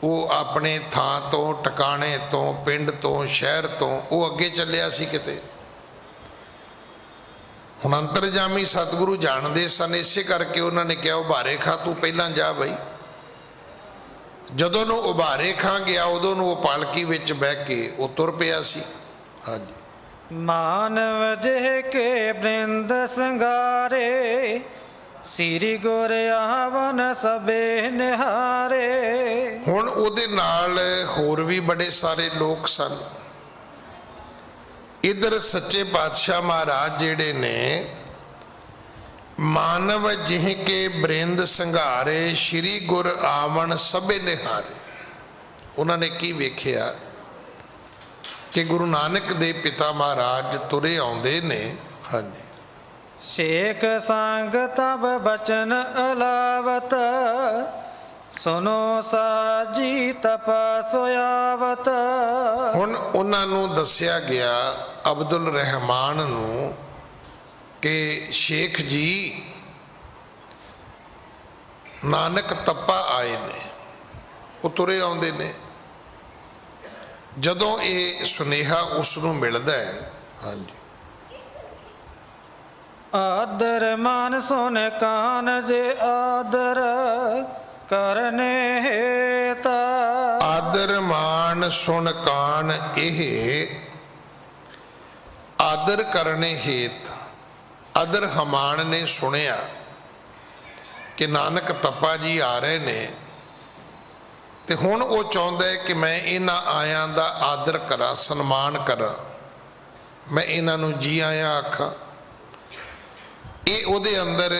ਉਹ ਆਪਣੇ ਥਾਂ ਤੋਂ, ਟਿਕਾਣੇ ਤੋਂ, ਪਿੰਡ ਤੋਂ, ਸ਼ਹਿਰ ਤੋਂ ਉਹ ਅੱਗੇ ਚੱਲਿਆ ਸੀ ਕਿਤੇ। ਹੁਣ ਅੰਤਰਜਾਮੀ ਸਤਿਗੁਰੂ ਜਾਣਦੇ ਸਨ, ਇਸੇ ਕਰਕੇ ਉਹਨਾਂ ਨੇ ਕਿਹਾ ਉਬਾਰੇ ਖਾਂ ਤੂੰ ਪਹਿਲਾਂ ਜਾ ਬਈ। ਜਦੋਂ ਨੂੰ ਉਬਾਰੇ ਖਾਂ ਗਿਆ ਉਦੋਂ ਨੂੰ ਉਹ ਪਾਲਕੀ ਵਿੱਚ ਬਹਿ ਕੇ ਉਹ ਤੁਰ ਪਿਆ ਸੀ। ਹਾਂਜੀ। ਮਾਨਵ ਜਿਹ ਕੇ ਬ੍ਰਿੰਦ ਸੰਗਾਰੇ, ਸ੍ਰੀ ਗੁਰ ਆਵਨ ਸਭੇ ਨਿਹਾਰੇ। ਹੁਣ ਉਹਦੇ ਨਾਲ ਹੋਰ ਵੀ ਬੜੇ ਸਾਰੇ ਲੋਕ ਸਨ। ਇਧਰ ਸੱਚੇ ਪਾਤਸ਼ਾਹ ਮਹਾਰਾਜ ਜਿਹੜੇ ਨੇ, ਮਾਨਵ ਜਿਹ ਕੇ ਬ੍ਰਿੰਦ ਸੰਘਾਰੇ, ਸ੍ਰੀ ਗੁਰ ਆਵਣ ਸਭੇ ਨਿਹਾਰੇ। ਉਹਨਾਂ ਨੇ ਕੀ ਵੇਖਿਆ ਕਿ ਗੁਰੂ ਨਾਨਕ ਦੇ ਪਿਤਾ ਮਹਾਰਾਜ ਤੁਰੇ ਆਉਂਦੇ ਨੇ। ਹਾਂਜੀ। ਸ਼ੇਖ ਸੰਗ ਤਬ ਬਚਨ ਅਲਾਵਤ, ਸੁਨੋ ਸਾਜੀ ਤਪਾ ਸੋਆਵਤ। ਹੁਣ ਉਹਨਾਂ ਨੂੰ ਦੱਸਿਆ ਗਿਆ, ਅਬਦੁਲ ਰਹਿਮਾਨ ਨੂੰ, ਕਿ ਸ਼ੇਖ ਜੀ ਨਾਨਕ ਤਪਾ ਆਏ ਨੇ, ਉਹ ਤੁਰੇ ਆਉਂਦੇ ਨੇ। ਜਦੋਂ ਇਹ ਸੁਨੇਹਾ ਉਸ ਨੂੰ ਮਿਲਦਾ ਹੈ, ਹਾਂਜੀ, ਆਦਰ ਮਾਨ ਸੁਨ ਕਾਨ ਜੇ ਆਦਰ ਕਰਨੇ ਹੇਤਾ। ਆਦਰ ਮਾਨ ਸੁਣ ਕਾਨ ਇਹ ਆਦਰ ਕਰਨੇ ਹੇਤ। ਆਦਰ ਹਮਾਨ ਨੇ ਸੁਣਿਆ ਕਿ ਨਾਨਕ ਤੱਪਾ ਜੀ ਆ ਰਹੇ ਨੇ, ਤੇ ਹੁਣ ਉਹ ਚਾਹੁੰਦਾ ਹੈ ਕਿ ਮੈਂ ਇਹਨਾਂ ਆਇਆਂ ਦਾ ਆਦਰ ਕਰਾਂ, ਸਨਮਾਨ ਕਰਾਂ, ਮੈਂ ਇਹਨਾਂ ਨੂੰ ਜੀ ਆਇਆਂ ਆਖਾਂ। ਇਹ ਉਹਦੇ ਅੰਦਰ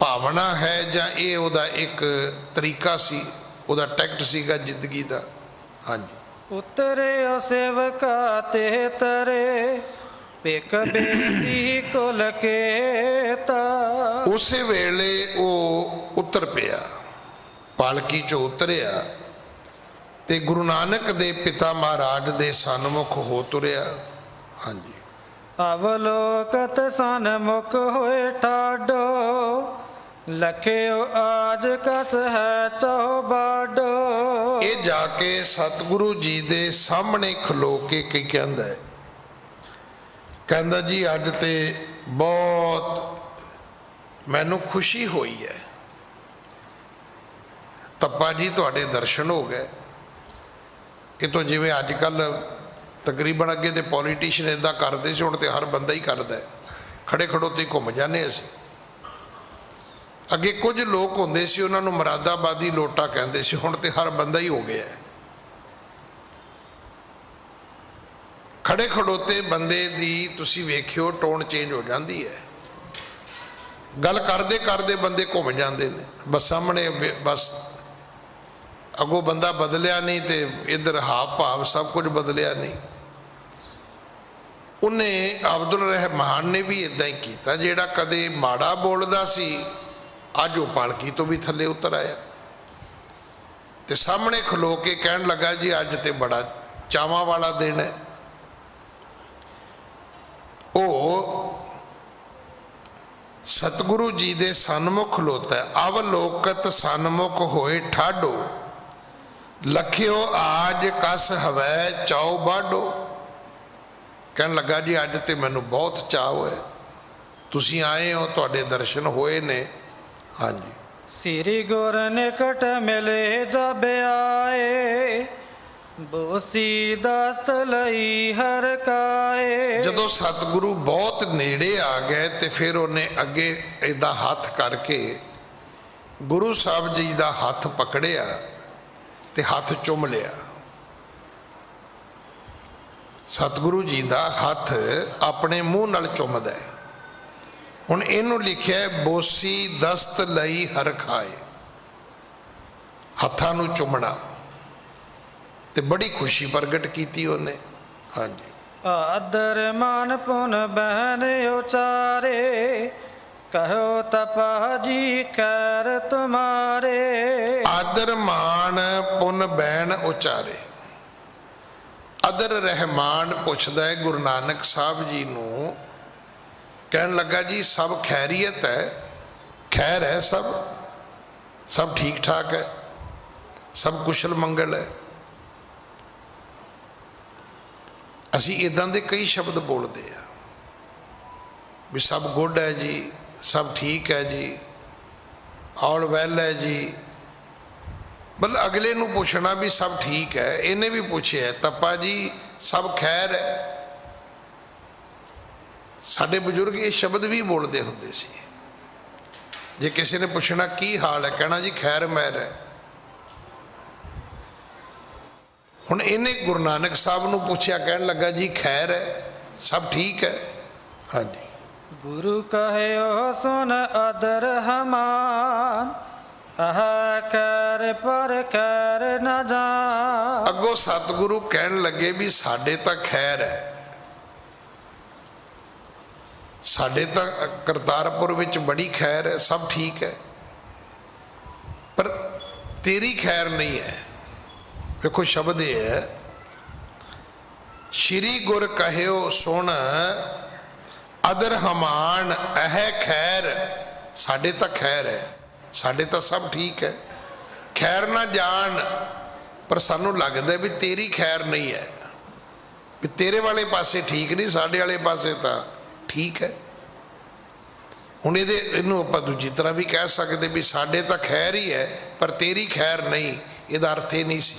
ਭਾਵਨਾ ਹੈ ਜਾਂ ਇਹ ਉਹਦਾ ਇੱਕ ਤਰੀਕਾ ਸੀ, ਉਹਦਾ ਟੈਕਟ ਸੀਗਾ ਜ਼ਿੰਦਗੀ ਦਾ। ਹਾਂਜੀ, ਉਤਰਿਓ ਸੇਵਕਾ ਤੇ ਤਰੇ ਪਿਕ ਬੇਦੀ ਕੁਲ ਕੇਤਾ। ਉਸੇ ਵੇਲੇ ਉਹ ਉਤਰ ਪਿਆ, ਪਾਲਕੀ ਚੋਂ ਉਤਰਿਆ ਤੇ ਗੁਰੂ ਨਾਨਕ ਦੇ ਪਿਤਾ ਮਹਾਰਾਜ ਦੇ ਸਨਮੁਖ ਹੋ ਤੁਰਿਆ। ਹਾਂਜੀ, ਅਵਲੋਕਤ ਸਨਮੁਖ ਹੋਏ ਠਾਡੋ ਲਖਿਓ ਆਜ ਕਸ ਹੈ ਚੌਬਾਡੋ। ਇਹ ਜਾ ਕੇ ਸਤਿਗੁਰੂ ਜੀ ਦੇ ਸਾਹਮਣੇ ਖਲੋ ਕੇ ਕੀ ਕਹਿੰਦਾ ਹੈ? ਕਹਿੰਦਾ ਜੀ ਅੱਜ ਤੇ ਬਹੁਤ ਮੈਨੂੰ ਖੁਸ਼ੀ ਹੋਈ ਹੈ, ਤੱਪਾ ਜੀ ਤੁਹਾਡੇ ਦਰਸ਼ਨ ਹੋ ਗਏ। ਇਹ ਤੋਂ ਜਿਵੇਂ ਅੱਜ ਕੱਲ ਤਕਰੀਬਨ ਅੱਗੇ ਤੇ ਪੋਲੀਟੀਸ਼ੀਅਨ ਇਦਾਂ ਕਰਦੇ ਸੀ, ਹੁਣ ਤੇ ਹਰ ਬੰਦਾ ਹੀ ਕਰਦਾ ਹੈ, ਖੜੇ ਖੜੋਤੇ ਘੁੰਮ ਜਾਂਦੇ ਅਸੀਂ। ਅੱਗੇ ਕੁਝ ਲੋਕ ਹੁੰਦੇ ਸੀ, ਉਹਨਾਂ ਨੂੰ ਮੁਰਾਦਾਬਾਦੀ ਲੋਟਾ ਕਹਿੰਦੇ ਸੀ, ਹੁਣ ਤੇ ਹਰ ਬੰਦਾ ਹੀ ਹੋ ਗਿਆ। ਖੜੇ ਖੜੋਤੇ ਬੰਦੇ ਦੀ ਤੁਸੀਂ ਵੇਖਿਓ ਟੋਨ ਚੇਂਜ ਹੋ ਜਾਂਦੀ ਹੈ, ਗੱਲ ਕਰਦੇ ਕਰਦੇ ਬੰਦੇ ਘੁੰਮ ਜਾਂਦੇ ਨੇ। ਬਸ ਸਾਹਮਣੇ ਬਸ ਅੱਗੋਂ ਬੰਦਾ ਬਦਲਿਆ ਨਹੀਂ ਤੇ ਇੱਧਰ ਹਾਵ ਭਾਵ ਸਭ ਕੁਝ ਬਦਲਿਆ ਨਹੀਂ। ਉਹਨੇ ਅਬਦੁਲ ਰਹਿਮਾਨ ਨੇ ਵੀ ਇਦਾਂ ਹੀ ਕੀਤਾ, ਜਿਹੜਾ ਕਦੇ ਮਾੜਾ ਬੋਲਦਾ ਸੀ ਅੱਜ ਉਹ ਪਾਲਕੀ ਤੋਂ ਵੀ ਥੱਲੇ ਉਤਰ ਆਇਆ ਤੇ ਸਾਹਮਣੇ ਖਲੋ ਕੇ ਕਹਿਣ ਲੱਗਾ ਜੀ ਅੱਜ ਤੇ ਬੜਾ ਚਾਵਾਂ ਵਾਲਾ ਦਿਨ ਹੈ। ਉਹ ਸਤਿਗੁਰੂ ਜੀ ਦੇ ਸਨਮੁਖ ਖਲੋਤਾ, ਅਵਲੋਕਤ ਸਨਮੁਖ ਹੋਏ ਠਾਡੋ ਲਖਿਓ ਆਜ ਕਸ ਹਵੈ ਚੌ ਬਾਡੋ। ਕਹਿਣ ਲੱਗਾ ਜੀ ਅੱਜ ਤੇ ਮੈਨੂੰ ਬਹੁਤ ਚਾਅ ਹੋਇਆ, ਤੁਸੀਂ ਆਏ ਹੋ, ਤੁਹਾਡੇ ਦਰਸ਼ਨ ਹੋਏ ਨੇ। ਹਾਂਜੀ, ਸ੍ਰੀ ਗੁਰ ਨਿਕਟ ਮਿਲੇ ਜਬ ਆਏ ਬੋਸੀ ਦਸਤ ਲਈ ਹਰ ਕਾਏ। ਜਦੋਂ ਸਤਿਗੁਰੂ ਬਹੁਤ ਨੇੜੇ ਆ ਗਏ ਤੇ ਫਿਰ ਉਹਨੇ ਅੱਗੇ ਏਦਾਂ ਹੱਥ ਕਰਕੇ ਗੁਰੂ ਸਾਹਿਬ ਜੀ ਦਾ ਹੱਥ ਪਕੜਿਆ ਤੇ ਹੱਥ ਚੁੰਮ ਲਿਆ। ਸਤਿਗੁਰੂ ਜੀ ਦਾ ਹੱਥ ਆਪਣੇ ਮੂੰਹ ਨਾਲ ਚੁੰਮਦਾ ਹੈ। ਹੁਣ ਇਹਨੂੰ ਲਿਖਿਆ ਬੋਸੀ ਦਸਤ ਲਈ ਹਰ ਖਾਏ, ਹੱਥਾਂ ਨੂੰ ਚੁੰਮਣਾ, ਤੇ ਬੜੀ ਖੁਸ਼ੀ ਪ੍ਰਗਟ ਕੀਤੀ ਉਹਨੇ। ਹਾਂਜੀ, ਆਦਰ ਮਾਨ ਪੁਨ ਬਹਿਨ ਉਚਾਰੇ ਕਹੋ ਤਪਾ ਜੀ ਕਰ ਤੁਮਾਰੇ। ਆਦਰ ਮਾਨ ਪੁਨ ਬੈਣ ਉਚਾਰੇ। ਆਦਰ ਰਹਿਮਾਨ ਪੁੱਛਦਾ ਹੈ ਗੁਰੂ ਨਾਨਕ ਸਾਹਿਬ ਜੀ ਨੂੰ, ਕਹਿਣ ਲੱਗਾ ਜੀ ਸਭ ਖੈਰੀਅਤ ਹੈ, ਖੈਰ ਹੈ, ਸਭ ਠੀਕ ਠਾਕ ਹੈ, ਸਭ ਕੁਸ਼ਲ ਮੰਗਲ ਹੈ। ਅਸੀਂ ਇਦਾਂ ਦੇ ਕਈ ਸ਼ਬਦ ਬੋਲਦੇ ਆ ਵੀ ਸਭ ਗੁੱਡ ਹੈ ਜੀ, ਸਭ ਠੀਕ ਹੈ ਜੀ, ਆਲ ਵੈਲ ਹੈ ਜੀ। ਮਤਲਬ ਅਗਲੇ ਨੂੰ ਪੁੱਛਣਾ ਵੀ ਸਭ ਠੀਕ ਹੈ। ਇਹਨੇ ਵੀ ਪੁੱਛਿਆ ਤੱਪਾ ਜੀ ਸਭ ਖੈਰ ਹੈ। ਸਾਡੇ ਬਜ਼ੁਰਗ ਇਹ ਸ਼ਬਦ ਵੀ ਬੋਲਦੇ ਹੁੰਦੇ ਸੀ, ਜੇ ਕਿਸੇ ਨੇ ਪੁੱਛਣਾ ਕੀ ਹਾਲ ਹੈ ਕਹਿਣਾ ਜੀ ਖੈਰ ਮਹਿਰ ਹੈ। ਹੁਣ ਇਹਨੇ ਗੁਰੂ ਨਾਨਕ ਸਾਹਿਬ ਨੂੰ ਪੁੱਛਿਆ, ਕਹਿਣ ਲੱਗਾ ਜੀ ਖੈਰ ਹੈ, ਸਭ ਠੀਕ ਹੈ। ਹਾਂਜੀ, ਗੁਰੂ ਕਹਿਓ ਸੁਨ ਅਦਰ ਹਮਾਨ ਆਹ ਕਰ ਪਰ ਕਰ ਨਾ ਜਾਨ। ਅੱਗੋਂ ਸਤਿਗੁਰੂ ਕਹਿਣ ਲੱਗੇ ਵੀ ਸਾਡੇ ਤਾਂ ਖੈਰ ਹੈ, ਸਾਡੇ ਤਾਂ ਕਰਤਾਰਪੁਰ ਵਿੱਚ ਬੜੀ ਖੈਰ ਹੈ, ਸਭ ਠੀਕ ਹੈ, ਪਰ ਤੇਰੀ ਖੈਰ ਨਹੀਂ ਹੈ। ਵੇਖੋ ਸ਼ਬਦ ਇਹ ਹੈ, ਸ਼੍ਰੀ ਗੁਰ ਕਹਿਓ ਸੁਣ ਅਦਰ ਹਮਾਨ ਇਹ ਖੈਰ। ਸਾਡੇ ਤਾਂ ਖੈਰ ਹੈ, ਸਾਡੇ ਤਾਂ ਸਭ ਠੀਕ ਹੈ। ਖੈਰ ਨਾ ਜਾਣ ਪਰ ਸਾਨੂੰ ਲੱਗਦਾ ਵੀ ਤੇਰੀ ਖੈਰ ਨਹੀਂ ਹੈ, ਵੀ ਤੇਰੇ ਵਾਲੇ ਪਾਸੇ ਠੀਕ ਨਹੀਂ, ਸਾਡੇ ਵਾਲੇ ਪਾਸੇ ਤਾਂ ਠੀਕ ਹੈ। ਹੁਣ ਇਹਨੂੰ ਆਪਾਂ ਦੂਜੀ ਤਰ੍ਹਾਂ ਵੀ ਕਹਿ ਸਕਦੇ ਵੀ ਸਾਡੇ ਤਾਂ ਖੈਰ ਹੀ ਹੈ ਪਰ ਤੇਰੀ ਖੈਰ ਨਹੀਂ। ਇਹਦਾ ਅਰਥ ਇਹ ਨਹੀਂ ਸੀ,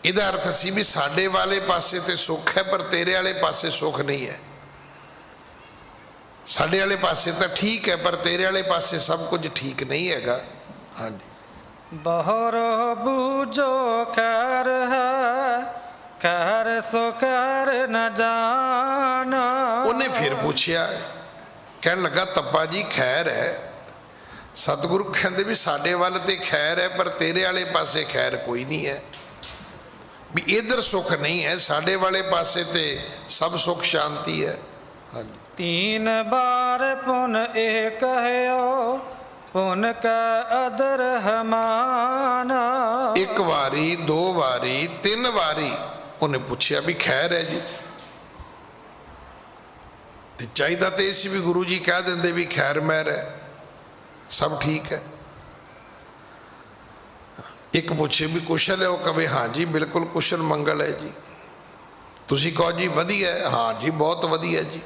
ਇਹਦਾ ਅਰਥ ਸੀ ਵੀ ਸਾਡੇ ਵਾਲੇ ਪਾਸੇ ਤੇ ਸੁੱਖ ਹੈ ਪਰ ਤੇਰੇ ਵਾਲੇ ਪਾਸੇ ਸੁੱਖ ਨਹੀਂ ਹੈ। ਸਾਡੇ ਵਾਲੇ ਪਾਸੇ ਤਾਂ ਠੀਕ ਹੈ ਪਰ ਤੇਰੇ ਵਾਲੇ ਪਾਸੇ ਸਭ ਕੁਝ ਠੀਕ ਨਹੀਂ ਹੈਗਾ। ਹਾਂਜੀ। ਬਹੁਰ ਬੂਝੋ ਖੈਰ ਹੈ, ਖੈਰ ਸੋ ਖੈਰ ਨ ਜਾਣ। ਉਹਨੇ ਫਿਰ ਪੁੱਛਿਆ, ਕਹਿਣ ਲੱਗਾ ਤੱਪਾ ਜੀ ਖੈਰ ਹੈ। ਸਤਿਗੁਰੂ ਕਹਿੰਦੇ ਵੀ ਸਾਡੇ ਵੱਲ ਤੇ ਖੈਰ ਹੈ ਪਰ ਤੇਰੇ ਵਾਲੇ ਪਾਸੇ ਖੈਰ ਕੋਈ ਨਹੀਂ ਹੈ, ਵੀ ਇਧਰ ਸੁੱਖ ਨਹੀਂ ਹੈ, ਸਾਡੇ ਵਾਲੇ ਪਾਸੇ ਤੇ ਸਭ ਸੁੱਖ ਸ਼ਾਂਤੀ ਹੈ। ਹਾਂਜੀ। तीन बार पुन ए कहयो, पुन का अदर हमाना। एक वारी, दो वारी, तीन वारी ਉਹਨੇ ਪੁੱਛਿਆ ਵੀ ਖੈਰ ਹੈ ਜੀ। ਤੇ ਚਾਹੀਦਾ ਤੇ ਸੀ ਵੀ ਗੁਰੂ ਜੀ ਕਹਿ ਦਿੰਦੇ ਵੀ ਖੈਰ ਮਹਿਰ ਹੈ, ਸਭ ਠੀਕ ਹੈ। ਇੱਕ ਪੁੱਛੇ ਵੀ ਕੁਸ਼ਲ ਹੈ, ਉਹ ਕਵੇ ਹਾਂ ਜੀ ਬਿਲਕੁਲ ਕੁਸ਼ਲ ਮੰਗਲ ਹੈ ਜੀ। ਤੁਸੀਂ ਕਹੋ ਜੀ ਵਧੀਆ ਹੈ, ਹਾਂ ਜੀ ਬਹੁਤ ਵਧੀਆ ਜੀ।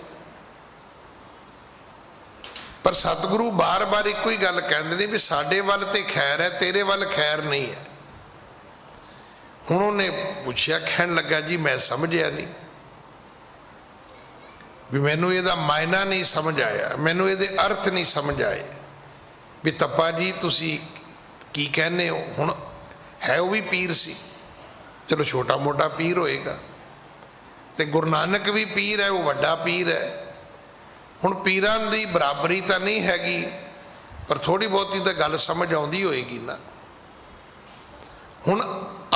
ਪਰ ਸਤਿਗੁਰੂ ਬਾਰ-ਬਾਰ ਇੱਕੋ ਹੀ ਗੱਲ ਕਹਿੰਦੇ ਨੇ ਵੀ ਸਾਡੇ ਵੱਲ ਤੇ ਖੈਰ ਹੈ, ਤੇਰੇ ਵੱਲ ਖੈਰ ਨਹੀਂ ਹੈ। ਹੁਣ ਉਹਨੇ ਪੁੱਛਿਆ, ਕਹਿਣ ਲੱਗਾ ਜੀ ਮੈਂ ਸਮਝਿਆ ਨਹੀਂ, ਵੀ ਮੈਨੂੰ ਇਹਦਾ ਮਾਇਨਾ ਨਹੀਂ ਸਮਝ ਆਇਆ, ਮੈਨੂੰ ਇਹਦੇ ਅਰਥ ਨਹੀਂ ਸਮਝ ਆਏ ਵੀ ਤੱਪਾ ਜੀ ਤੁਸੀਂ ਕੀ ਕਹਿੰਦੇ ਹੋ। ਹੁਣ ਹੈ ਉਹ ਵੀ ਪੀਰ ਸੀ, ਚਲੋ ਛੋਟਾ ਮੋਟਾ ਪੀਰ ਹੋਏਗਾ, ਤੇ ਗੁਰੂ ਨਾਨਕ ਵੀ ਪੀਰ ਹੈ, ਉਹ ਵੱਡਾ ਪੀਰ ਹੈ। ਹੁਣ ਪੀਰਾਂ ਦੀ ਬਰਾਬਰੀ ਤਾਂ ਨਹੀਂ ਹੈਗੀ ਪਰ ਥੋੜੀ ਬਹੁਤੀ ਤਾਂ ਗੱਲ ਸਮਝ ਆਉਂਦੀ ਹੋਏਗੀ ਨਾ। ਹੁਣ